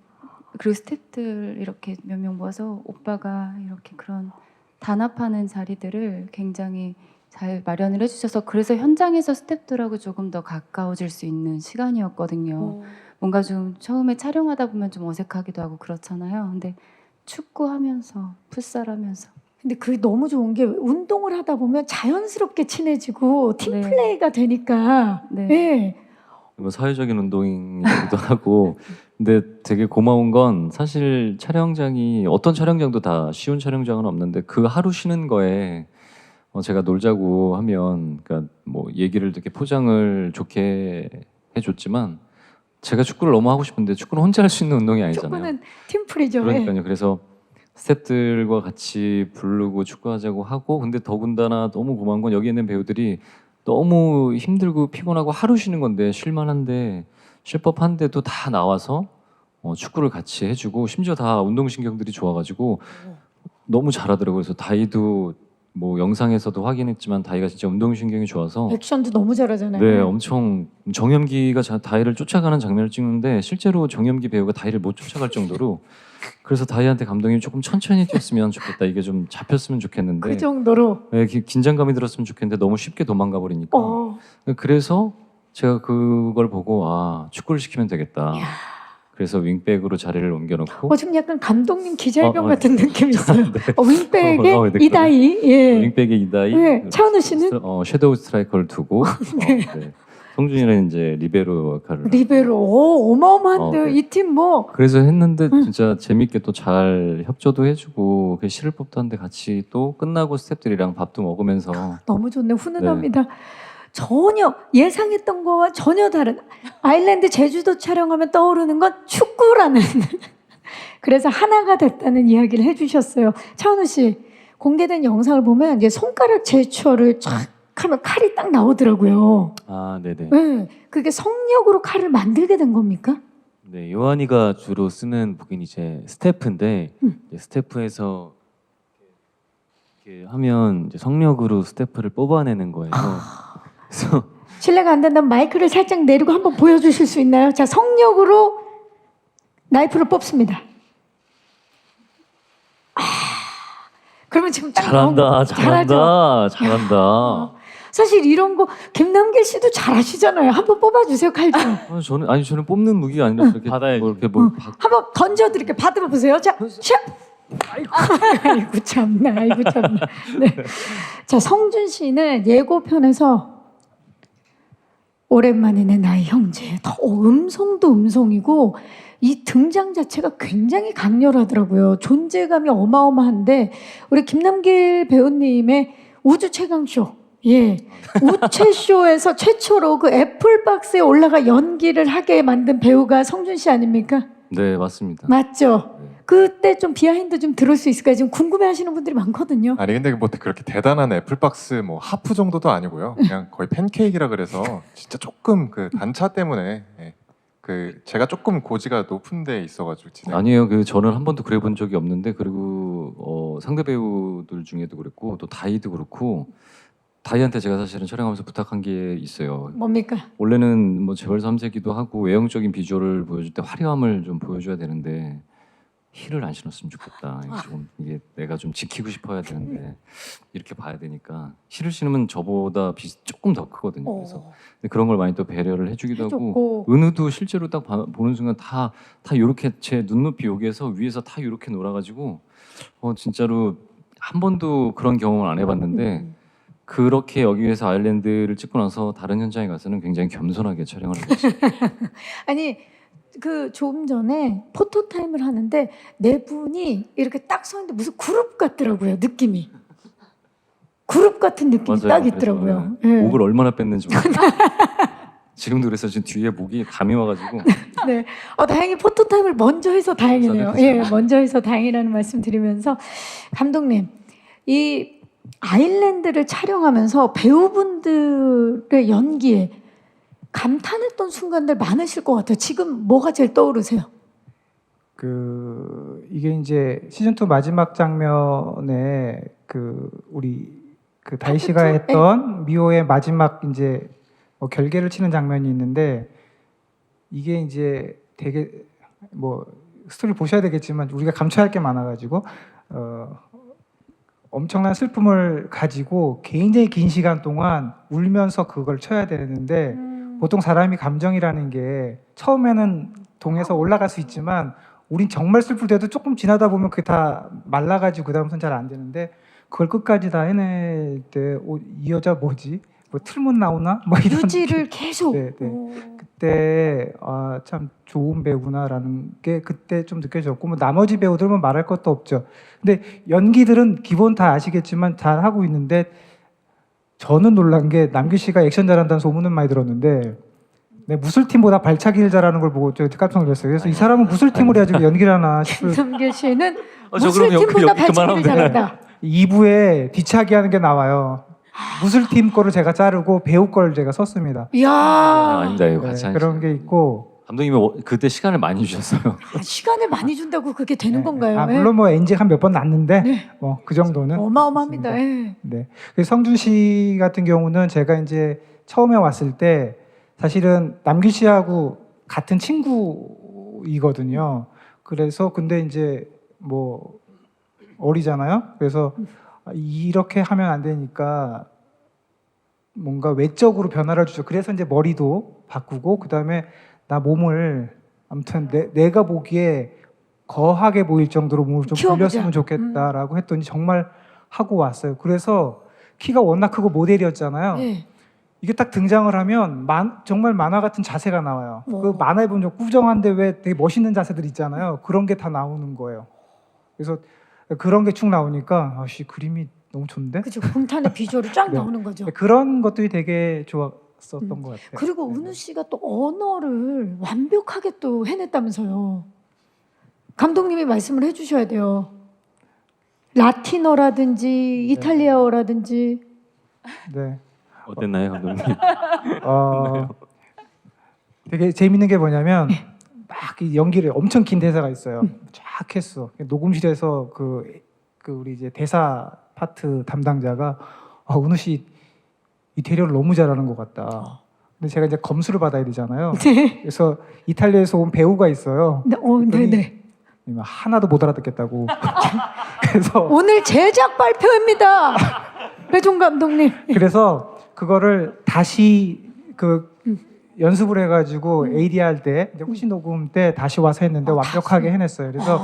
그리고 스태프들 이렇게 몇 명 모아서 오빠가 이렇게 그런 단합하는 자리들을 굉장히 잘 마련을 해주셔서 그래서 현장에서 스태프들하고 조금 더 가까워질 수 있는 시간이었거든요. 뭔가 좀 처음에 촬영하다 보면 좀 어색하기도 하고 그렇잖아요. 근데 축구하면서 풋살하면서 근데 그게 너무 좋은 게 운동을 하다 보면 자연스럽게 친해지고 팀플레이가 되니까 네. 네. 뭐 사회적인 운동이기도 하고 근데 되게 고마운 건 사실 촬영장이 어떤 촬영장도 다 쉬운 촬영장은 없는데 그 하루 쉬는 거에 제가 놀자고 하면 그러니까 뭐 얘기를 되게 포장을 좋게 해줬지만 제가 축구를 너무 하고 싶은데 축구는 혼자 할 수 있는 운동이 아니잖아요. 축구는 팀플이죠. 예. 그러니까요. 그래서 스태프들과 같이 부르고 축구하자고 하고 근데 더군다나 너무 고마운 건 여기 있는 배우들이 너무 힘들고 피곤하고 하루 쉬는 건데 쉴만한데 쉴 법한데도 다 나와서 축구를 같이 해주고 심지어 다 운동신경들이 좋아가지고 너무 잘하더라고요. 그래서 다이도 뭐 영상에서도 확인했지만 다이가 진짜 운동신경이 좋아서 액션도 너무 잘하잖아요. 네, 엄청 정연기가 다이를 쫓아가는 장면을 찍는데 실제로 정연기 배우가 다이를 못 쫓아갈 정도로 그래서 다이한테 감독님이 조금 천천히 뛰었으면 좋겠다. 이게 좀 잡혔으면 좋겠는데 그 정도로. 네, 긴장감이 들었으면 좋겠는데 너무 쉽게 도망가 버리니까 어. 그래서 제가 그걸 보고 아 축구를 시키면 되겠다. 이야. 그래서 윙백으로 자리를 옮겨놓고 지금 약간 감독님 기자회견 어, 같은 느낌이 있어요. 네. 윙백의 네, 이다희. 예. 윙백의 이다이 네, 차은우 씨는? 섀도우 스트라이커를 두고 네. 성준이는 이제 리베로 역할을 리베로. 오, 어마어마한데요. 네. 이 팀 뭐. 그래서 했는데 진짜 재밌게 또 잘 협조도 해주고 그 실을 법도 한데 같이 또 끝나고 스태프들이랑 밥도 먹으면서 너무 좋네. 훈훈합니다. 전혀 예상했던 거와 전혀 다른 아일랜드 제주도 촬영하면 떠오르는 건 축구라는 그래서 하나가 됐다는 이야기를 해주셨어요. 차은우 씨 공개된 영상을 보면 이제 손가락 제추어를 쫙 하면 칼이 딱 나오더라고요. 아, 네네. 네, 그게 성력으로 칼을 만들게 된 겁니까? 네, 요한이가 주로 쓰는 무기는 이제 스태프인데 이제 스태프에서 이렇게 하면 이제 성력으로 스태프를 뽑아내는 거예요. 그래서 실례가 안 된다면 마이크를 살짝 내리고 한번 보여주실 수 있나요? 자, 성력으로 나이프를 뽑습니다. 그러면 지금 딱 나온 거죠? 잘하죠? 잘한다. 사실 이런 거 김남길 씨도 잘하시잖아요. 한번 뽑아주세요, 칼 좀. 저는 뽑는 무기가 아니라 이렇게 받아야지. 뭐 이렇게 뭐 한번 던져드릴게요. 받으면 보세요. 자, 샷! 아이고 참나, 아이고 참나. 네. 자, 성준 씨는 예고편에서 오랜만이네 나의 형제. 음성도 음성이고 이 등장 자체가 굉장히 강렬하더라고요. 존재감이 어마어마한데 우리 김남길 배우님의 우주 최강쇼. 예, 우체쇼에서 최초로 그 애플박스에 올라가 연기를 하게 만든 배우가 성준 씨 아닙니까? 네 맞습니다. 맞죠? 그때 좀 비하인드 좀 들을 수 있을까요? 지금 궁금해하시는 분들이 많거든요. 아니 근데 뭐 그렇게 대단한 애플박스 뭐 하프 정도도 아니고요. 그냥 거의 팬케이크라 그래서 진짜 조금 그 단차 때문에 그 제가 조금 고지가 높은 데 있어가지고 아니에요. 저는 한 번도 그래 본 적이 없는데 그리고 상대 배우들 중에도 그랬고 또 다이도 그렇고 다이한테 제가 사실은 촬영하면서 부탁한 게 있어요. 뭡니까? 원래는 뭐 재벌 3세기도 하고 외형적인 비주얼을 보여줄 때 화려함을 좀 보여줘야 되는데 힐을 안 신었으면 좋겠다. 이게 내가 좀 지키고 싶어야 되는데 이렇게 봐야 되니까 힐을 신으면 저보다 조금 더 크거든요. 그래서 근데 그런 걸 많이 또 배려를 해주기도 하고 은우도 실제로 딱 보는 순간 다 이렇게 제 눈높이 여기에서 위에서 다 이렇게 놀아가지고 진짜로 한 번도 그런 경험을 안 해봤는데 그렇게 여기에서 아일랜드를 찍고 나서 다른 현장에 가서는 굉장히 겸손하게 촬영을 하고 있어요. 아니 좀 전에 포토 타임을 하는데 네 분이 이렇게 딱 서 있는데 무슨 그룹 같더라고요. 느낌이 그룹 같은 느낌이 맞아요. 딱 있더라고요. 그래서 예. 목을 얼마나 뺐는지 모르겠어요. 지금도 그래서 지금 뒤에 목이 감이 와가지고 네, 다행히 포토 타임을 먼저 해서 다행이네요. 예, 먼저 해서 다행이라는 말씀 드리면서 감독님 이 아일랜드를 촬영하면서 배우분들의 연기에 감탄했던 순간들 많으실 것 같아요. 지금 뭐가 제일 떠오르세요? 이게 이제 시즌 2 마지막 장면에 우리 다희 씨가 했던 미호의 마지막 이제 결계를 치는 장면이 있는데 이게 이제 되게 뭐 스토리 보셔야 되겠지만 우리가 감춰야 할 게 많아가지고 엄청난 슬픔을 가지고 굉장히 긴 시간 동안 울면서 그걸 쳐야 되는데 보통 사람이 감정이라는 게 처음에는 동해서 올라갈 수 있지만 우린 정말 슬플 때도 조금 지나다 보면 그게 다 말라가지고 그 다음부터는 잘 안 되는데 그걸 끝까지 다 해낼 때 이 여자 뭐지? 뭐 틀문 나오나 뭐 이런 유지를 계속. 네, 네. 오. 그때 참 좋은 배우구나라는 게 그때 좀 느껴졌고 뭐 나머지 배우들은 말할 것도 없죠. 근데 연기들은 기본 다 아시겠지만 잘 하고 있는데 저는 놀란 게 남규 씨가 액션 잘한다는 소문은 많이 들었는데 네, 무술팀보다 발차기를 잘하는 걸 보고 저 깜짝 놀랐어요. 그래서 이 사람은 무술팀을 해가지고 연기를 하나 싶을 김성규 씨는 저 그럼 여기 무술팀보다 발차기를 그만하면 되나요? 잘한다. 2부에 뒤차기 하는 게 나와요. 무술팀 거를 제가 자르고 배우 거를 제가 썼습니다. 이야. 아닙니다. 이거 네, 같이 그런 게 있고 감독님이 그때 시간을 많이 주셨어요. 시간을 많이 준다고 그게 되는 네, 건가요? 물론 뭐 NG 한 몇 번 났는데 네. 뭐 그 정도는 어마어마합니다. 있습니다. 예. 네. 그래서 성준 씨 같은 경우는 제가 이제 처음에 왔을 때 사실은 남규 씨하고 같은 친구이거든요. 그래서 근데 이제 뭐 어리잖아요. 그래서 이렇게 하면 안 되니까 뭔가 외적으로 변화를 주죠. 그래서 이제 머리도 바꾸고 그다음에 나 몸을 아무튼 내가 보기에 거하게 보일 정도로 몸을 좀 키워보자. 불렸으면 좋겠다라고 했더니 정말 하고 왔어요. 그래서 키가 워낙 크고 모델이었잖아요. 예. 이게 딱 등장을 하면 정말 만화 같은 자세가 나와요. 오. 그 만화에 보면 꾸정한데 왜 되게 멋있는 자세들 있잖아요. 그런 게 다 나오는 거예요. 그래서 그런 게 축 나오니까 아씨 그림이 너무 좋은데? 그죠. 공탄의 비주얼이 쫙 네. 나오는 거죠. 그런 것들이 되게 좋았었던 것 같아요. 그리고 은우 씨가 또 언어를 완벽하게 또 해냈다면서요. 감독님이 말씀을 해주셔야 돼요. 라틴어라든지 이탈리아어라든지. 네. 어땠나요, 감독님? 되게 재밌는 게 뭐냐면 막 이 연기를 엄청 긴 대사가 있어요. 쫙 했어. 녹음실에서 그 우리 이제 대사 파트 담당자가 은우 씨 이태리어를 너무 잘하는 것 같다. 근데 제가 이제 검수를 받아야 되잖아요. 네. 그래서 이탈리아에서 온 배우가 있어요. 네네. 하나도 못 알아듣겠다고. 그래서 오늘 제작 발표입니다. 배종 감독님. 그래서 그거를 다시 연습을 해가지고 AD 할 때 이제 후시 녹음 때 다시 와서 했는데 완벽하게 해냈어요. 그래서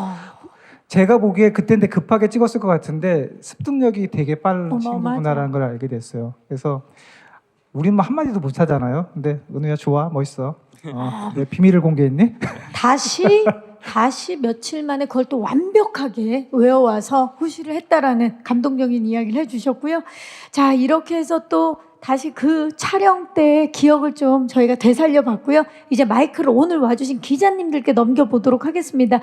제가 보기에 그때인데 급하게 찍었을 것 같은데 습득력이 되게 빠른 친구구나라는 걸 알게 됐어요. 그래서 우린 뭐 한마디도 못 하잖아요. 근데 은우야 좋아 멋있어. 내 비밀을 공개했니? 다시 며칠 만에 그걸 또 완벽하게 외워와서 후시를 했다라는 감동적인 이야기를 해주셨고요. 자, 이렇게 해서 또 다시 그 촬영 때의 기억을 좀 저희가 되살려봤고요. 이제 마이크를 오늘 와주신 기자님들께 넘겨보도록 하겠습니다.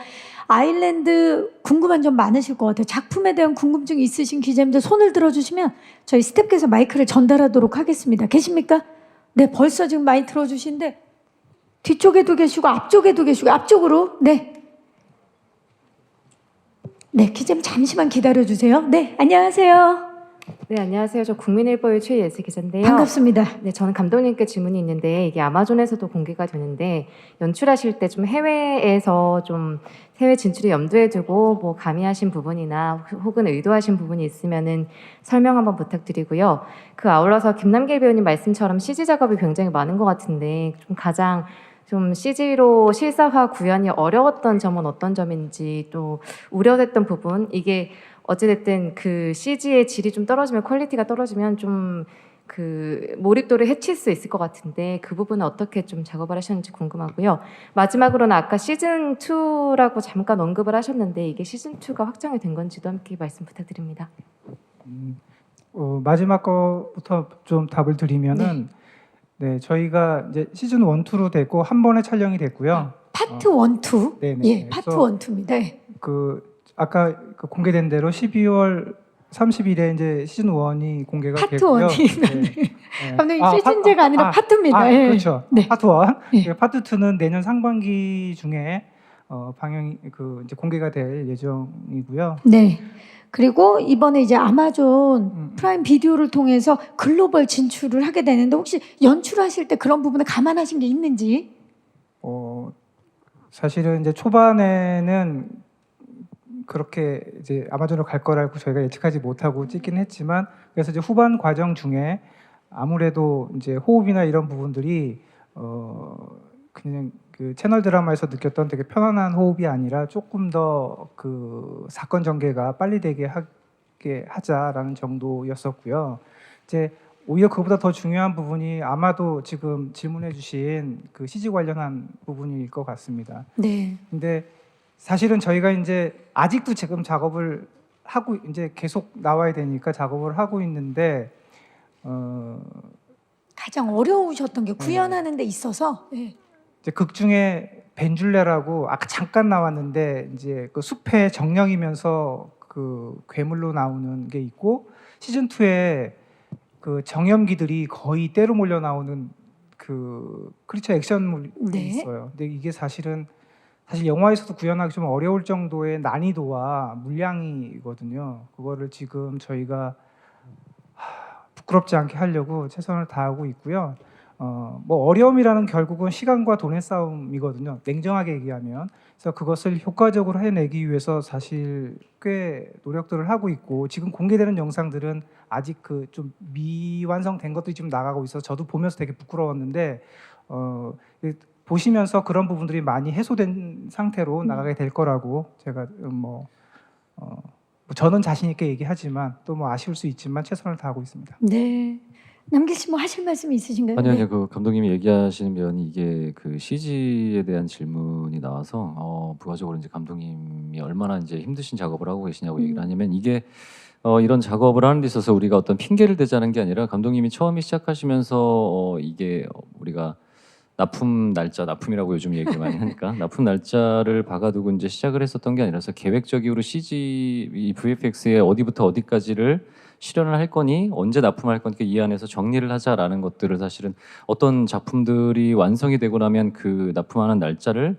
아일랜드 궁금한 점 많으실 것 같아요. 작품에 대한 궁금증이 있으신 기자님들 손을 들어주시면 저희 스태프께서 마이크를 전달하도록 하겠습니다. 계십니까? 네, 벌써 지금 많이 들어주신데 뒤쪽에도 계시고 앞쪽에도 계시고 앞쪽으로 네 기자님 잠시만 기다려주세요. 네, 안녕하세요. 네, 안녕하세요. 저 국민일보의 최예슬 기자인데요. 반갑습니다. 네, 저는 감독님께 질문이 있는데 이게 아마존에서도 공개가 되는데 연출하실 때 좀 해외에서 좀 해외 진출을 염두에 두고 뭐 가미하신 부분이나 혹은 의도하신 부분이 있으면은 설명 한번 부탁드리고요. 그 아울러서 김남길 배우님 말씀처럼 CG 작업이 굉장히 많은 것 같은데 좀 가장 좀 CG로 실사화 구현이 어려웠던 점은 어떤 점인지 또 우려됐던 부분 이게 어찌됐든 그 CG의 질이 좀 떨어지면 퀄리티가 떨어지면 좀 그 몰입도를 해칠 수 있을 것 같은데 그 부분은 어떻게 좀 작업을 하셨는지 궁금하고요. 마지막으로는 아까 시즌 2라고 잠깐 언급을 하셨는데 이게 시즌 2가 확정이 된 건지도 함께 말씀 부탁드립니다. 마지막 거부터 좀 답을 드리면은 네, 저희가 이제 시즌 1, 2로 됐고 한 번에 촬영이 됐고요. 파트 1, 2. 네네. 예, 파트 1, 2입니다. 아까 공개된 대로 12월 30일에 이제 시즌 1이 공개가 파트 됐고요. 1이 감독님 시즌제가 아니라 파트입니다. 예. 그렇죠. 네. 파트 1. 예. 파트 2는 내년 상반기 중에 방영이 이제 공개가 될 예정이고요. 네. 그리고 이번에 이제 아마존 프라임 비디오를 통해서 글로벌 진출을 하게 되는데 혹시 연출하실 때 그런 부분을 감안하신 게 있는지? 사실은 이제 초반에는 그렇게 이제 아마존으로 갈 거라고 저희가 예측하지 못하고 찍긴 했지만 그래서 이제 후반 과정 중에 아무래도 이제 호흡이나 이런 부분들이 그냥 그 채널 드라마에서 느꼈던 되게 편안한 호흡이 아니라 조금 더 그 사건 전개가 빨리 되게 하자라는 정도였었고요. 이제 오히려 그보다 더 중요한 부분이 아마도 지금 질문해주신 그 CG 관련한 부분일 것 같습니다. 네. 근데 사실은 저희가 이제 아직도 지금 작업을 하고 이제 계속 나와야 되니까 작업을 하고 있는데 가장 어려우셨던 게 구현하는 데 있어서. 네. 이제 극 중에 벤줄레라고 아까 잠깐 나왔는데 이제 그 숲의 정령이면서 그 괴물로 나오는 게 있고 시즌 2에 그 정염기들이 거의 때로 몰려 나오는 그 크리처 액션물이 네. 있어요. 근데 이게 사실 영화에서도 구현하기 좀 어려울 정도의 난이도와 물량이거든요. 그거를 지금 저희가 부끄럽지 않게 하려고 최선을 다하고 있고요. 뭐 어려움이라는 결국은 시간과 돈의 싸움이거든요. 냉정하게 얘기하면. 그래서 그것을 효과적으로 해내기 위해서 사실 꽤 노력들을 하고 있고 지금 공개되는 영상들은 아직 그 좀 미완성된 것들이 좀 나가고 있어서 저도 보면서 되게 부끄러웠는데 보시면서 그런 부분들이 많이 해소된 상태로 나가게 될 거라고 제가 저는 자신 있게 얘기하지만 또 뭐 아쉬울 수 있지만 최선을 다하고 있습니다. 네. 남길 씨 뭐 하실 말씀 있으신가요? 아니요, 네. 아니요. 그 감독님이 얘기하시는 면이 이게 그 CG에 대한 질문이 나와서 부가적으로 이제 감독님이 얼마나 이제 힘드신 작업을 하고 계시냐고 얘기를 하냐면 이게 이런 작업을 하는 데 있어서 우리가 어떤 핑계를 대자는 게 아니라 감독님이 처음에 시작하시면서 이게 우리가 납품 날짜, 납품이라고 요즘 얘기를 많이 하니까 납품 날짜를 박아두고 이제 시작을 했었던 게 아니라서 계획적으로 CG, 이 VFX의 어디부터 어디까지를 실현을 할 거니 언제 납품할 거니까 이 안에서 정리를 하자라는 것들을 사실은 어떤 작품들이 완성이 되고 나면 그 납품하는 날짜를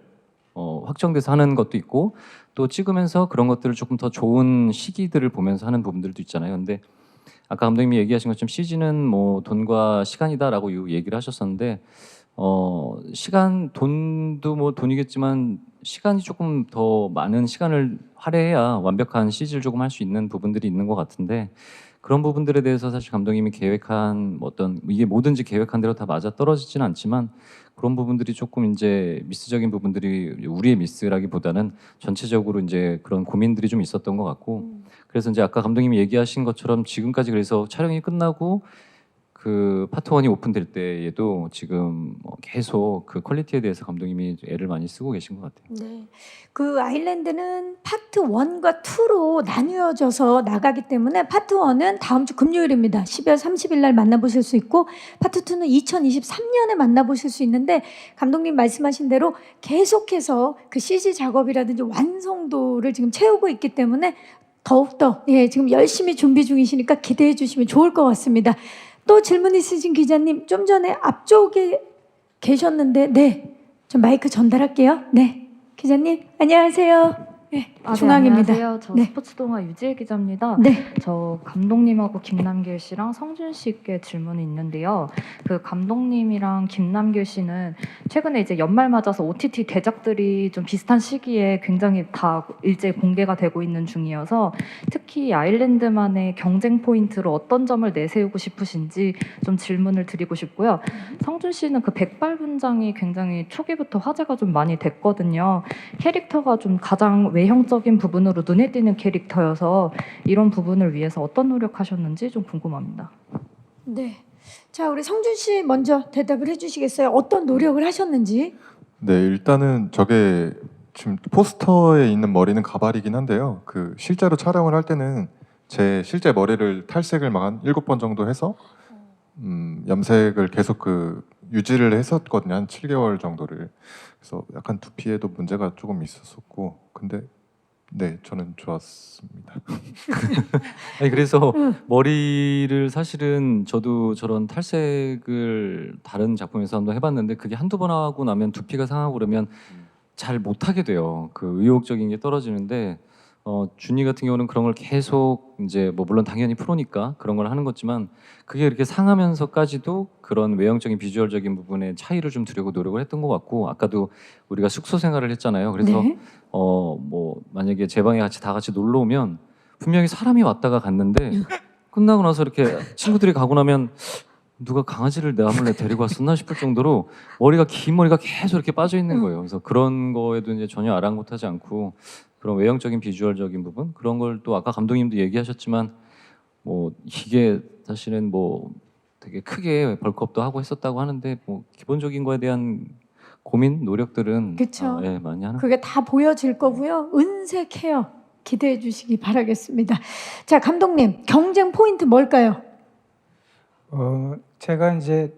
확정돼서 하는 것도 있고 또 찍으면서 그런 것들을 조금 더 좋은 시기들을 보면서 하는 부분들도 있잖아요. 근데 아까 감독님이 얘기하신 것처럼 CG는 뭐 돈과 시간이다라고 얘기를 하셨었는데 시간, 돈도 뭐 돈이겠지만 시간이 조금 더 많은 시간을 할애해야 완벽한 CG를 조금 할 수 있는 부분들이 있는 것 같은데 그런 부분들에 대해서 사실 감독님이 계획한 어떤 이게 뭐든지 계획한 대로 다 맞아 떨어지지는 않지만 그런 부분들이 조금 이제 미스적인 부분들이 우리의 미스라기보다는 전체적으로 이제 그런 고민들이 좀 있었던 것 같고 그래서 이제 아까 감독님이 얘기하신 것처럼 지금까지 그래서 촬영이 끝나고 그 파트 1이 오픈될 때에도 지금 계속 그 퀄리티에 대해서 감독님이 애를 많이 쓰고 계신 것 같아요. 네. 그 아일랜드는 파트 1과 2로 나뉘어져서 나가기 때문에 파트 1은 다음 주 금요일입니다. 12월 30일 날 만나보실 수 있고 파트 2는 2023년에 만나보실 수 있는데 감독님 말씀하신 대로 계속해서 그 CG 작업이라든지 완성도를 지금 채우고 있기 때문에 더욱더 지금 열심히 준비 중이시니까 기대해 주시면 좋을 것 같습니다. 또 질문 있으신 기자님 좀 전에 앞쪽에 계셨는데 네, 좀 마이크 전달할게요. 네, 기자님 안녕하세요. 네, 중앙입니다. 안녕하세요. 저 네. 스포츠동아 유지혜 기자입니다. 네, 저 감독님하고 김남길 씨랑 성준 씨께 질문이 있는데요. 그 감독님이랑 김남길 씨는 최근에 이제 연말 맞아서 OTT 대작들이 좀 비슷한 시기에 굉장히 다 일제히 공개가 되고 있는 중이어서 특히 아일랜드만의 경쟁 포인트로 어떤 점을 내세우고 싶으신지 좀 질문을 드리고 싶고요. 성준 씨는 그 백발분장이 굉장히 초기부터 화제가 좀 많이 됐거든요. 캐릭터가 좀 가장 외형적인 부분으로 눈에 띄는 캐릭터여서 이런 부분을 위해서 어떤 노력하셨는지 좀 궁금합니다. 네. 자, 우리 성준 씨 먼저 대답을 해주시겠어요? 어떤 노력을 하셨는지? 네, 일단은 저게 지금 포스터에 있는 머리는 가발이긴 한데요. 그 실제로 촬영을 할 때는 제 실제 머리를 탈색을 막 한 7번 정도 해서 염색을 계속 그 유지를 했었거든요. 한 7개월 정도를. 그래서 약간 두피에도 문제가 조금 있었었고 근데 네, 저는 좋았습니다. 아니 그래서 머리를 사실은 저도 저런 탈색을 다른 작품에서 한번 해봤는데 그게 한두 번 하고 나면 두피가 상하고 그러면 잘 못하게 돼요. 그 의욕적인 게 떨어지는데 준이 같은 경우는 그런 걸 계속 이제 뭐 물론 당연히 프로니까 그런 걸 하는 거지만 그게 이렇게 상하면서까지도 그런 외형적인 비주얼적인 부분에 차이를 좀 두려고 노력을 했던 것 같고 아까도 우리가 숙소 생활을 했잖아요. 그래서 네. 뭐 만약에 제 방에 다 같이 놀러 오면 분명히 사람이 왔다가 갔는데 끝나고 나서 이렇게 친구들이 가고 나면 누가 강아지를 내 몰래 데리고 왔었나 싶을 정도로 긴 머리가 계속 이렇게 빠져 있는 거예요. 그래서 그런 거에도 이제 전혀 아랑곳하지 않고 그런 외형적인 비주얼적인 부분 그런 걸 또 아까 감독님도 얘기하셨지만 뭐 이게 사실은 뭐 되게 크게 벌크업도 하고 했었다고 하는데 뭐 기본적인 거에 대한 고민 노력들은 그쵸. 예, 많이 하는. 그게 다 보여질 거고요. 은색 헤어 기대해 주시기 바라겠습니다. 자, 감독님, 경쟁 포인트 뭘까요? 제가 이제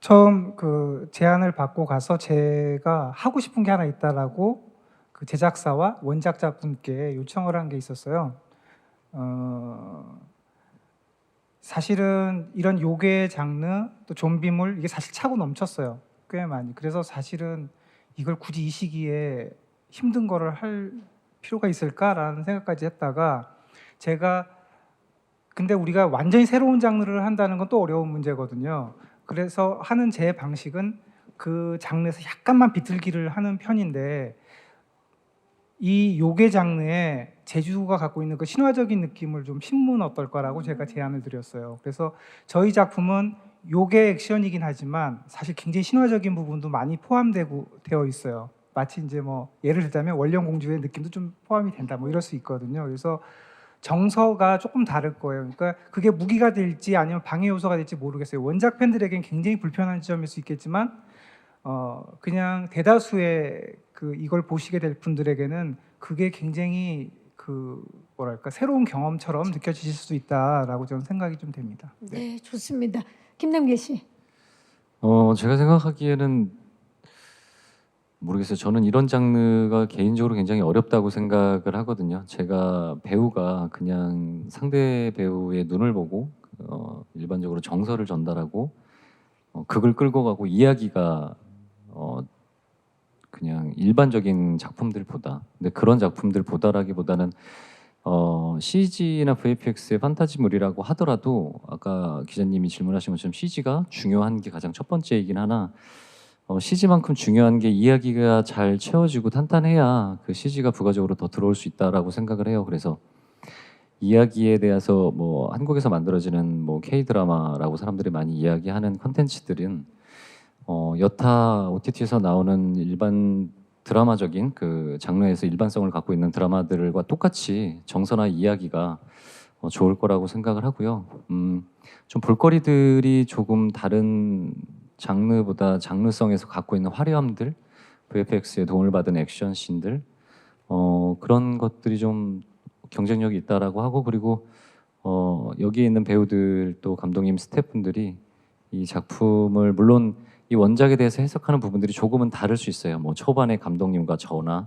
처음 그 제안을 받고 가서 제가 하고 싶은 게 하나 있다라고 그 제작사와 원작자분께 요청을 한 게 있었어요. 사실은 이런 요괴 장르 또 좀비물 이게 사실 차고 넘쳤어요. 꽤 많이. 그래서 사실은 이걸 굳이 이 시기에 힘든 거를 할 필요가 있을까라는 생각까지 했다가 제가 근데 우리가 완전히 새로운 장르를 한다는 건 또 어려운 문제거든요. 그래서 하는 제 방식은 그 장르에서 약간만 비틀기를 하는 편인데 이 요괴 장르에 제주가 갖고 있는 그 신화적인 느낌을 좀 심으면 어떨까라고 제가 제안을 드렸어요. 그래서 저희 작품은 요괴 액션이긴 하지만 사실 굉장히 신화적인 부분도 많이 되어 있어요. 마치 이제 뭐 예를 들자면 원령공주의 느낌도 좀 포함이 된다 뭐 이럴 수 있거든요. 그래서 정서가 조금 다를 거예요. 그러니까 그게 무기가 될지 아니면 방해 요소가 될지 모르겠어요. 원작 팬들에겐 굉장히 불편한 지점일 수 있겠지만 그냥 대다수의 그 이걸 보시게 될 분들에게는 그게 굉장히 그 뭐랄까 새로운 경험처럼 느껴지실 수 있다라고 저는 생각이 좀 됩니다. 네, 좋습니다. 김남길 씨. 제가 생각하기에는 모르겠어요. 저는 이런 장르가 개인적으로 굉장히 어렵다고 생각을 하거든요. 제가 배우가 그냥 상대 배우의 눈을 보고 일반적으로 정서를 전달하고 극을 끌고 가고 이야기가 그냥 일반적인 작품들보다 근데 그런 작품들보다라기보다는 CG나 VFX의 판타지물이라고 하더라도 아까 기자님이 질문하신 것처럼 CG가 중요한 게 가장 첫 번째이긴 하나 CG만큼 중요한 게 이야기가 잘 채워지고 탄탄해야 그 CG가 부가적으로 더 들어올 수 있다라고 생각을 해요. 그래서 이야기에 대해서 뭐 한국에서 만들어지는 뭐 K 드라마라고 사람들이 많이 이야기하는 컨텐츠들은 여타 OTT에서 나오는 일반 드라마적인 그 장르에서 일반성을 갖고 있는 드라마들과 똑같이 정서나 이야기가 좋을 거라고 생각을 하고요. 좀 볼거리들이 조금 다른 장르보다 장르성에서 갖고 있는 화려함들, VFX의 도움을 받은 액션 씬들 그런 것들이 좀 경쟁력이 있다라고 하고 그리고 여기에 있는 배우들 또 감독님 스태프분들이 이 작품을 물론 이 원작에 대해서 해석하는 부분들이 조금은 다를 수 있어요. 뭐 초반에 감독님과 저나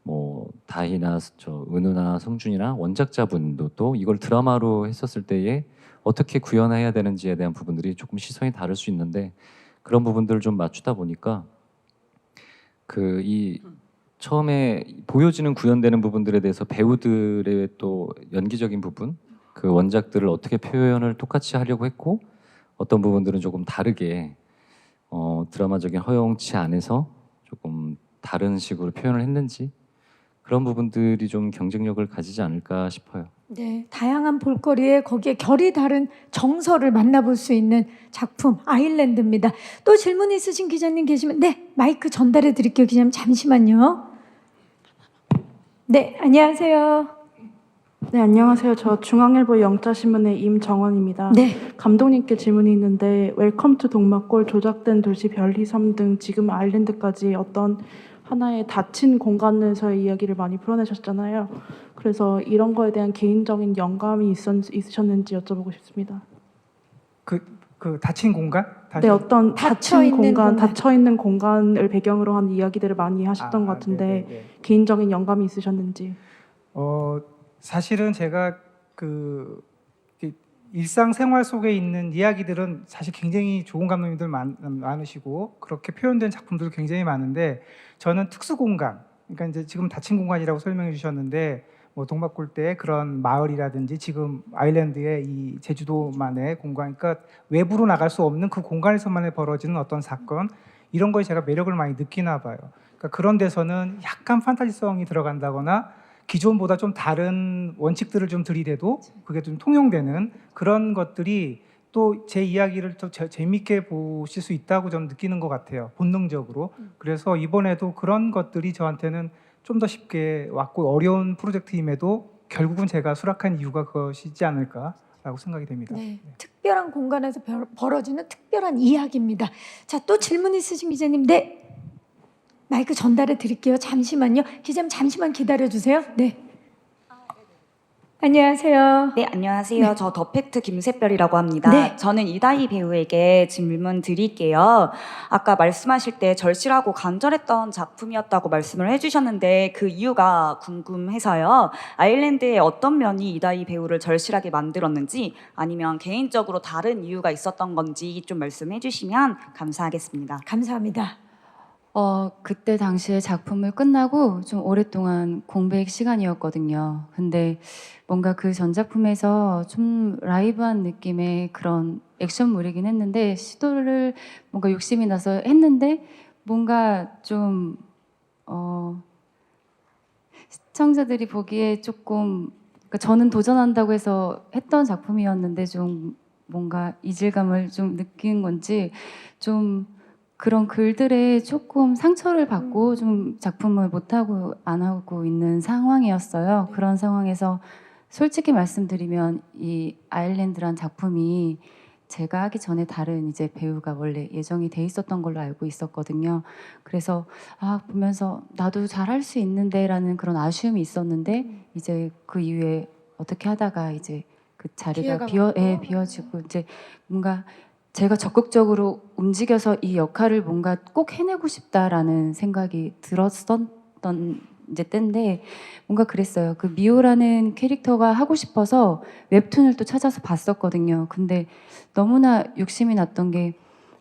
뭐 다희나 은우나 성준이나 원작자분도 또 이걸 드라마로 했었을 때에 어떻게 구현해야 되는지에 대한 부분들이 조금 시선이 다를 수 있는데 그런 부분들을 좀 맞추다 보니까 그 이 처음에 보여지는 구현되는 부분들에 대해서 배우들의 또 연기적인 부분 그 원작들을 어떻게 표현을 똑같이 하려고 했고 어떤 부분들은 조금 다르게 드라마적인 허용치 안에서 조금 다른 식으로 표현을 했는지 그런 부분들이 좀 경쟁력을 가지지 않을까 싶어요. 네, 다양한 볼거리에 거기에 결이 다른 정서를 만나볼 수 있는 작품 아일랜드입니다. 또 질문 있으신 기자님 계시면 네, 마이크 전달해 드릴게요. 기자님 잠시만요. 네, 안녕하세요. 네, 안녕하세요. 저 중앙일보 영자신문의 임정원입니다. 네, 감독님께 질문이 있는데 웰컴 투 동막골, 조작된 도시, 별리섬 등 지금 아일랜드까지 어떤 하나의 닫힌 공간에서의 이야기를 많이 풀어내셨잖아요. 그래서 이런 거에 대한 개인적인 영감이 있으셨는지 여쭤보고 싶습니다. 그 닫힌 공간? 네, 어떤 닫힌 공간, 공간. 닫혀 있는 공간을 배경으로 한 이야기들을 많이 하셨던 것 같은데 네네네. 개인적인 영감이 있으셨는지. 사실은 제가 그 일상생활 속에 있는 이야기들은 사실 굉장히 좋은 감독님들 많으시고 그렇게 표현된 작품들도 굉장히 많은데 저는 특수공간, 그러니까 이제 지금 닫힌 공간이라고 설명해 주셨는데 뭐 동막골대 그런 마을이라든지 지금 아일랜드의 이 제주도만의 공간, 그러니까 외부로 나갈 수 없는 그 공간에서만의 벌어지는 어떤 사건 이런 거에 제가 매력을 많이 느끼나 봐요. 그러니까 그런 데서는 약간 판타지성이 들어간다거나 기존보다 좀 다른 원칙들을 좀 들이대도 그게 좀 통용되는 그런 것들이 또 제 이야기를 더 재밌게 보실 수 있다고 저는 느끼는 것 같아요. 본능적으로. 그래서 이번에도 그런 것들이 저한테는 좀 더 쉽게 왔고 어려운 프로젝트임에도 결국은 제가 수락한 이유가 그것이지 않을까 라고 생각이 됩니다. 네, 특별한 공간에서 벌어지는 특별한 이야기입니다. 자, 또 질문 있으신 기자님, 네, 마이크 전달해 드릴게요. 잠시만요. 기자님 잠시만 기다려 주세요. 네. 안녕하세요. 네, 안녕하세요. 네. 저 더팩트 김새별이라고 합니다. 네. 저는 이다희 배우에게 질문 드릴게요. 아까 말씀하실 때 절실하고 간절했던 작품이었다고 말씀을 해주셨는데 그 이유가 궁금해서요. 아일랜드의 어떤 면이 이다희 배우를 절실하게 만들었는지 아니면 개인적으로 다른 이유가 있었던 건지 좀 말씀해 주시면 감사하겠습니다. 감사합니다. 그때 당시에 작품을 끝나고 좀 오랫동안 공백 시간이었거든요. 근데 뭔가 그 전작품에서 좀 라이브한 느낌의 그런 액션물이긴 했는데 시도를 뭔가 욕심이 나서 했는데 뭔가 좀 시청자들이 보기에 조금 그러니까 저는 도전한다고 해서 했던 작품이었는데 좀 뭔가 이질감을 좀 느낀 건지 좀 그런 글들에 조금 상처를 받고 좀 작품을 못하고 안 하고 있는 상황이었어요. 그런 상황에서 솔직히 말씀드리면 이 아일랜드란 작품이 제가 하기 전에 다른 이제 배우가 원래 예정이 돼 있었던 걸로 알고 있었거든요. 그래서 보면서 나도 잘할 수 있는데라는 그런 아쉬움이 있었는데 이제 그 이후에 어떻게 하다가 이제 그 자리가 비어지고 이제 뭔가 제가 적극적으로 움직여서 이 역할을 뭔가 꼭 해내고 싶다라는 생각이 들었었던 이제 때인데 뭔가 그랬어요. 그 미호라는 캐릭터가 하고 싶어서 웹툰을 또 찾아서 봤었거든요. 근데 너무나 욕심이 났던 게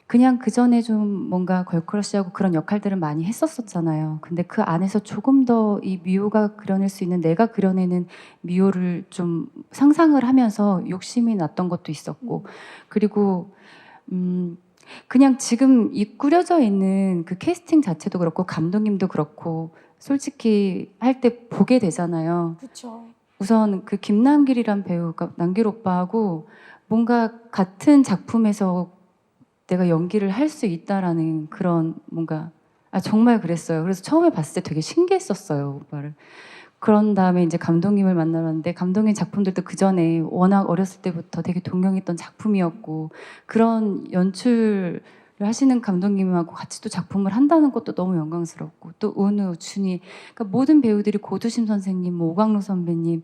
그냥 그 전에 좀 뭔가 걸크러쉬하고 그런 역할들을 많이 했었잖아요. 근데 그 안에서 조금 더 이 미호가 그려낼 수 있는 내가 그려내는 미호를 좀 상상을 하면서 욕심이 났던 것도 있었고 그리고 그냥 지금 이 꾸려져 있는 그 캐스팅 자체도 그렇고 감독님도 그렇고 솔직히 할 때 보게 되잖아요. 그렇죠. 우선 그 김남길이란 배우가 남길 오빠하고 뭔가 같은 작품에서 내가 연기를 할 수 있다라는 그런 뭔가 정말 그랬어요. 그래서 처음에 봤을 때 되게 신기했었어요, 오빠를. 그런 다음에 이제 감독님을 만나봤는데 감독님 작품들도 그 전에 워낙 어렸을 때부터 되게 동경했던 작품이었고 그런 연출을 하시는 감독님하고 같이 또 작품을 한다는 것도 너무 영광스럽고 또 은우, 준희 그러니까 모든 배우들이 고두심 선생님, 뭐 오광로 선배님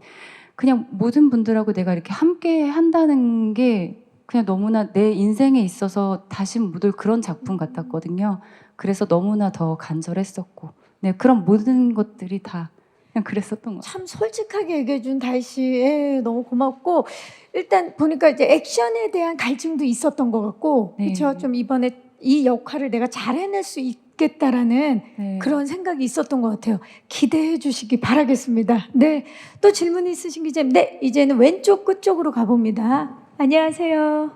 그냥 모든 분들하고 내가 이렇게 함께 한다는 게 그냥 너무나 내 인생에 있어서 다시 묻을 그런 작품 같았거든요. 그래서 너무나 더 간절했었고 네, 그런 모든 것들이 다 그냥 그랬었던 것 같아요. 참 솔직하게 얘기해준 다희 씨 너무 고맙고 일단 보니까 이제 액션에 대한 갈증도 있었던 것 같고 네. 그렇죠. 좀 이번에 이 역할을 내가 잘 해낼 수 있겠다라는 네. 그런 생각이 있었던 것 같아요. 기대해 주시기 바라겠습니다. 네, 또 질문 있으신 기자님, 네 이제는 왼쪽 끝쪽으로 가봅니다. 안녕하세요.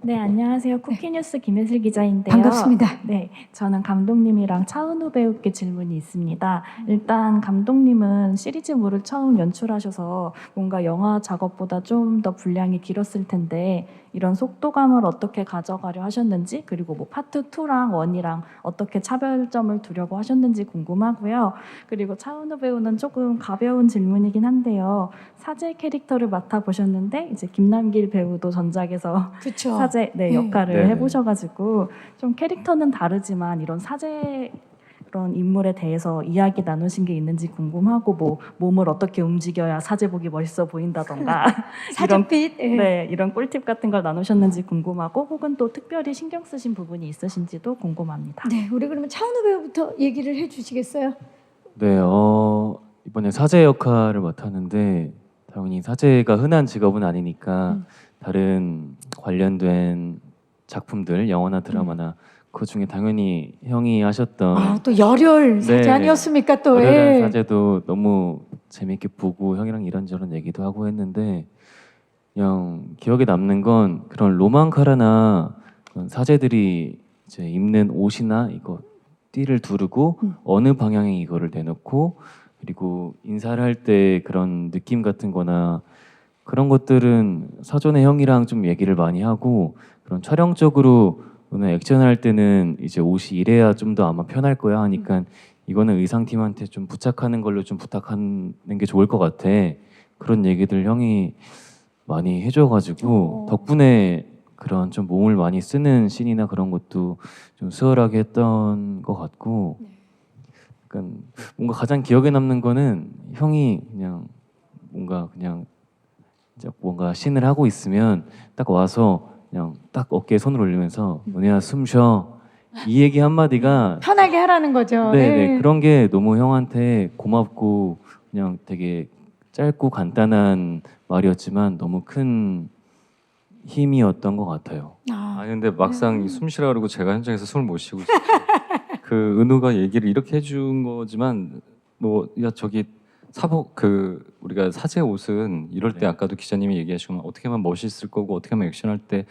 네, 안녕하세요. 쿠키뉴스 김혜슬 기자인데요. 반갑습니다. 네, 저는 감독님이랑 차은우 배우께 질문이 있습니다. 일단 감독님은 시리즈물을 처음 연출하셔서 뭔가 영화 작업보다 좀 더 분량이 길었을 텐데 이런 속도감을 어떻게 가져가려 하셨는지 그리고 뭐 파트 2랑 1이랑 어떻게 차별점을 두려고 하셨는지 궁금하고요. 그리고 차은우 배우는 조금 가벼운 질문이긴 한데요. 사제 캐릭터를 맡아보셨는데 이제 김남길 배우도 전작에서 그렇죠. 사제 역할을 네네. 해보셔가지고 좀 캐릭터는 다르지만 이런 사제 그런 인물에 대해서 이야기 나누신 게 있는지 궁금하고 뭐 몸을 어떻게 움직여야 사제복이 멋있어 보인다던가 사제빛. 이런 꿀팁 같은 걸 나누셨는지 궁금하고 혹은 또 특별히 신경 쓰신 부분이 있으신지도 궁금합니다. 네, 우리 그러면 차은우 배우부터 얘기를 해주시겠어요? 네, 이번에 사제 역할을 맡았는데 당연히 사제가 흔한 직업은 아니니까 다른 관련된 작품들, 영화나 드라마나 그 중에 당연히 형이 하셨던 또 열혈 사제 네. 아니었습니까 또? 열혈한 사제도 너무 재밌게 보고 형이랑 이런저런 얘기도 하고 했는데 그냥 기억에 남는 건 그런 로망카라나 그런 사제들이 이제 입는 옷이나 이거 띠를 두르고 어느 방향에 이거를 내놓고 그리고 인사를 할 때 그런 느낌 같은 거나 그런 것들은 사전에 형이랑 좀 얘기를 많이 하고 그런 촬영적으로 오늘 액션할 때는 이제 옷이 이래야 좀 더 아마 편할 거야 하니까 이거는 의상팀한테 좀 부착하는 걸로 좀 부탁하는 게 좋을 것 같아. 그런 얘기들 형이 많이 해줘가지고 덕분에 그런 좀 몸을 많이 쓰는 씬이나 그런 것도 좀 수월하게 했던 것 같고, 약간 뭔가 가장 기억에 남는 거는 형이 그냥 뭔가 씬을 하고 있으면 딱 와서 그냥 딱 어깨에 손을 올리면서 은혜야 숨 쉬어, 이 얘기 한마디가 편하게 하라는 거죠. 네, 그런 게 너무 형한테 고맙고 그냥 되게 짧고 간단한 말이었지만 너무 큰 힘이었던 것 같아요. 아니 근데 막상 숨 쉬라 그러고 제가 현장에서 숨을 못 쉬고 있어요. 그 은우가 얘기를 이렇게 해준 거지만 뭐 야 저기 사복 우리가 사제 옷은 이럴 때 아까도 기자님이 얘기하시면 어떻게 하면 멋있을 거고 어떻게 하면 액션할 때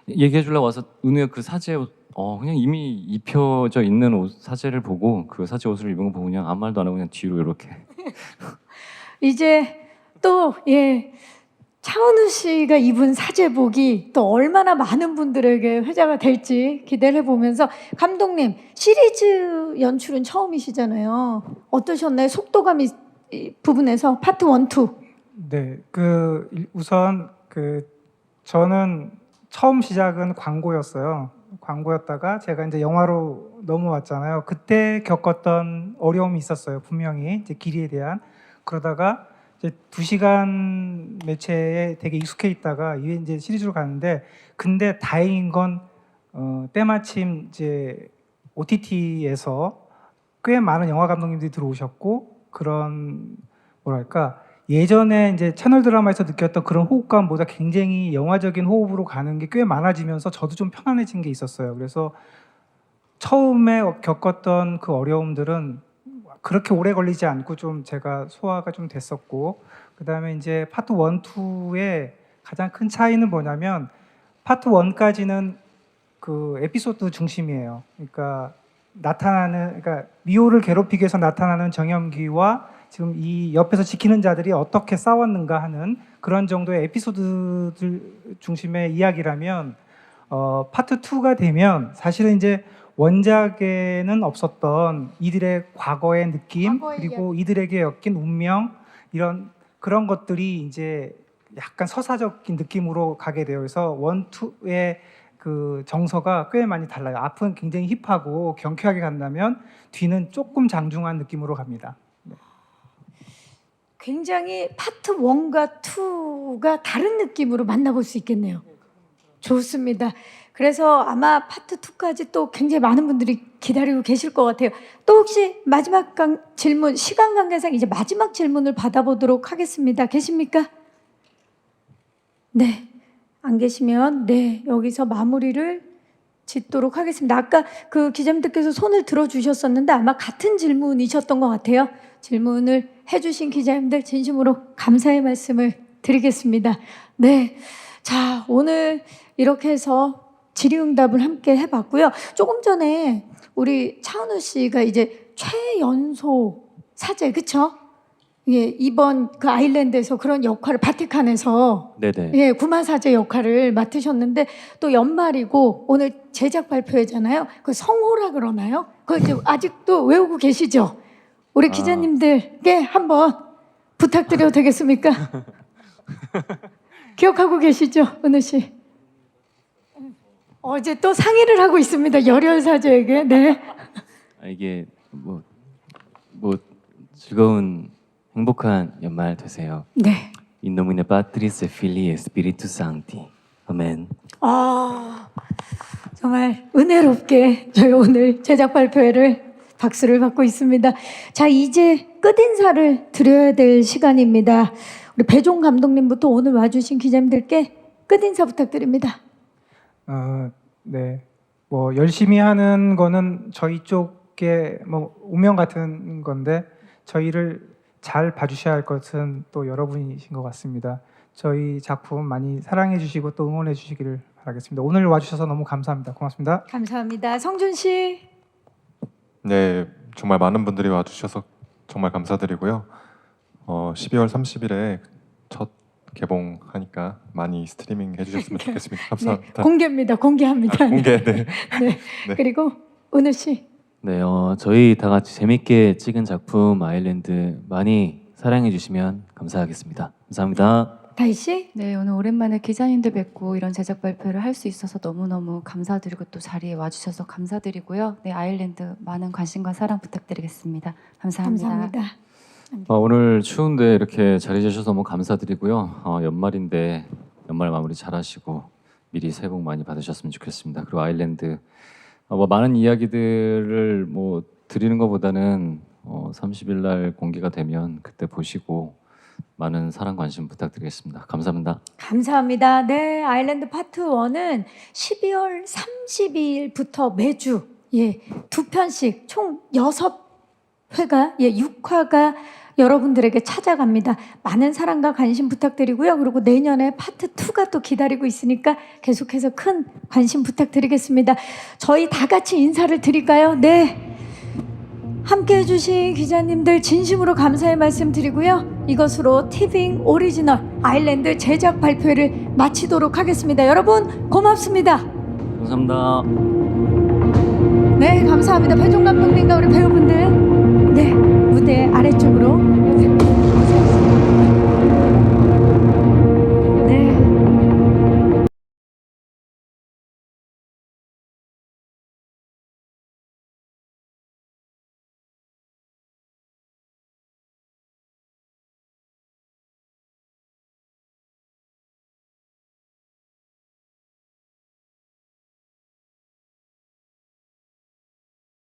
얘기해 주려고 와서 은우야 그 사제 옷 그냥 이미 입혀져 있는 옷 사제를 보고 그 사제 옷을 입은 거 보고 그냥 아무 말도 안 하고 그냥 뒤로 이렇게 이제 또 차은우 씨가 입은 사제복이 또 얼마나 많은 분들에게 회자가 될지 기대를 해보면서 감독님 시리즈 연출은 처음이시잖아요. 어떠셨나요? 속도감이 이 부분에서 파트 1, 2. 네, 우선 저는 처음 시작은 광고였어요. 광고였다가 제가 이제 영화로 넘어왔잖아요. 그때 겪었던 어려움이 있었어요. 분명히 이제 길이에 대한. 그러다가 이제 2시간 매체에 되게 익숙해 있다가 이제 시리즈로 가는데, 근데 다행인 건 때마침 이제 OTT에서 꽤 많은 영화 감독님들이 들어오셨고, 그런 뭐랄까 예전에 이제 채널 드라마에서 느꼈던 그런 호흡감보다 굉장히 영화적인 호흡으로 가는 게 꽤 많아지면서 저도 좀 편안해진 게 있었어요. 그래서 처음에 겪었던 그 어려움들은 그렇게 오래 걸리지 않고 좀 제가 소화가 좀 됐었고, 그다음에 이제 파트 1, 2의 가장 큰 차이는 뭐냐면 파트 1까지는 그 에피소드 중심이에요. 그러니까 미호를 괴롭히기 위해서 나타나는 정영기와 지금 이 옆에서 지키는 자들이 어떻게 싸웠는가 하는 그런 정도의 에피소드들 중심의 이야기라면, 파트 2가 되면 사실은 이제 원작에는 없었던 이들의 과거의 느낌, 그리고 이들에게 엮인 운명, 그런 것들이 이제 약간 서사적인 느낌으로 가게 돼요. 그래서 1, 2의 그 정서가 꽤 많이 달라요. 앞은 굉장히 힙하고 경쾌하게 간다면 뒤는 조금 장중한 느낌으로 갑니다. 굉장히 파트 1과 2가 다른 느낌으로 만나볼 수 있겠네요. 좋습니다. 그래서 아마 파트 2까지 또 굉장히 많은 분들이 기다리고 계실 것 같아요. 또 혹시 마지막 질문, 시간 관계상 이제 마지막 질문을 받아보도록 하겠습니다. 계십니까? 네. 안 계시면 여기서 마무리를 짓도록 하겠습니다. 아까 그 기자님들께서 손을 들어주셨었는데 아마 같은 질문이셨던 것 같아요. 질문을 해주신 기자님들 진심으로 감사의 말씀을 드리겠습니다. 네. 자, 오늘 이렇게 해서 질의응답을 함께 해봤고요. 조금 전에 우리 차은우 씨가 이제 최연소 사제, 그쵸? 이번 그 아일랜드에서 그런 역할을 바티칸에서 네네. 구마사제 역할을 맡으셨는데 또 연말이고 오늘 제작 발표회잖아요. 그 성호라 그러나요? 그거 이제 아직도 외우고 계시죠? 우리 기자님들께 한번 부탁드려도 되겠습니까? 기억하고 계시죠, 은우 씨? 어제 또 상의를 하고 있습니다. 열혈사제에게. 네. 이게 뭐 즐거운 행복한 연말 되세요. 네. In nomine Patris et Filii et Spiritus Sancti. 아멘. 정말 은혜롭게 저희 오늘 제작 발표회를 박수를 받고 있습니다. 자, 이제 끝인사를 드려야 될 시간입니다. 우리 배종 감독님부터 오늘 와주신 기자님들께 끝인사 부탁드립니다. 네. 뭐 열심히 하는 거는 저희 쪽에 뭐 운명 같은 건데 저희를 잘 봐주셔야 할 것은 또 여러분이신 것 같습니다. 저희 작품 많이 사랑해 주시고 또 응원해 주시기를 바라겠습니다. 오늘 와주셔서 너무 감사합니다. 고맙습니다. 감사합니다. 성준 씨. 네, 정말 많은 분들이 와주셔서 정말 감사드리고요. 12월 30일에 첫 개봉하니까 많이 스트리밍 해주셨으면 좋겠습니다. 감사합니다. 네, 공개입니다. 공개합니다. 공개, 네. 네. 그리고 은우 씨. 네, 저희 다 같이 재밌게 찍은 작품 아일랜드 많이 사랑해 주시면 감사하겠습니다. 감사합니다. 다희 씨? 네, 오늘 오랜만에 기자님들 뵙고 이런 제작 발표를 할 수 있어서 너무너무 감사드리고 또 자리에 와주셔서 감사드리고요. 네, 아일랜드 많은 관심과 사랑 부탁드리겠습니다. 감사합니다. 감사합니다. 오늘 추운데 이렇게 자리해 주셔서 너무 감사드리고요. 연말인데 연말 마무리 잘하시고 미리 새해 복 많이 받으셨으면 좋겠습니다. 그리고 아일랜드 많은 이야기들을 뭐 드리는 것보다는 30일 날 공개가 되면 그때 보시고 많은 사랑 관심 부탁드리겠습니다. 감사합니다. 감사합니다. 네, 아일랜드 파트 1은 12월 30일부터 매주 2편씩 총 6회가 6화가 여러분들에게 찾아갑니다. 많은 사랑과 관심 부탁드리고요. 그리고 내년에 파트 2가 또 기다리고 있으니까 계속해서 큰 관심 부탁드리겠습니다. 저희 다 같이 인사를 드릴까요? 네. 함께 해주신 기자님들 진심으로 감사의 말씀 드리고요. 이것으로 티빙 오리지널 아일랜드 제작 발표를 마치도록 하겠습니다. 여러분 고맙습니다. 감사합니다. 네, 감사합니다. 배종 감독님과 우리 배우분들.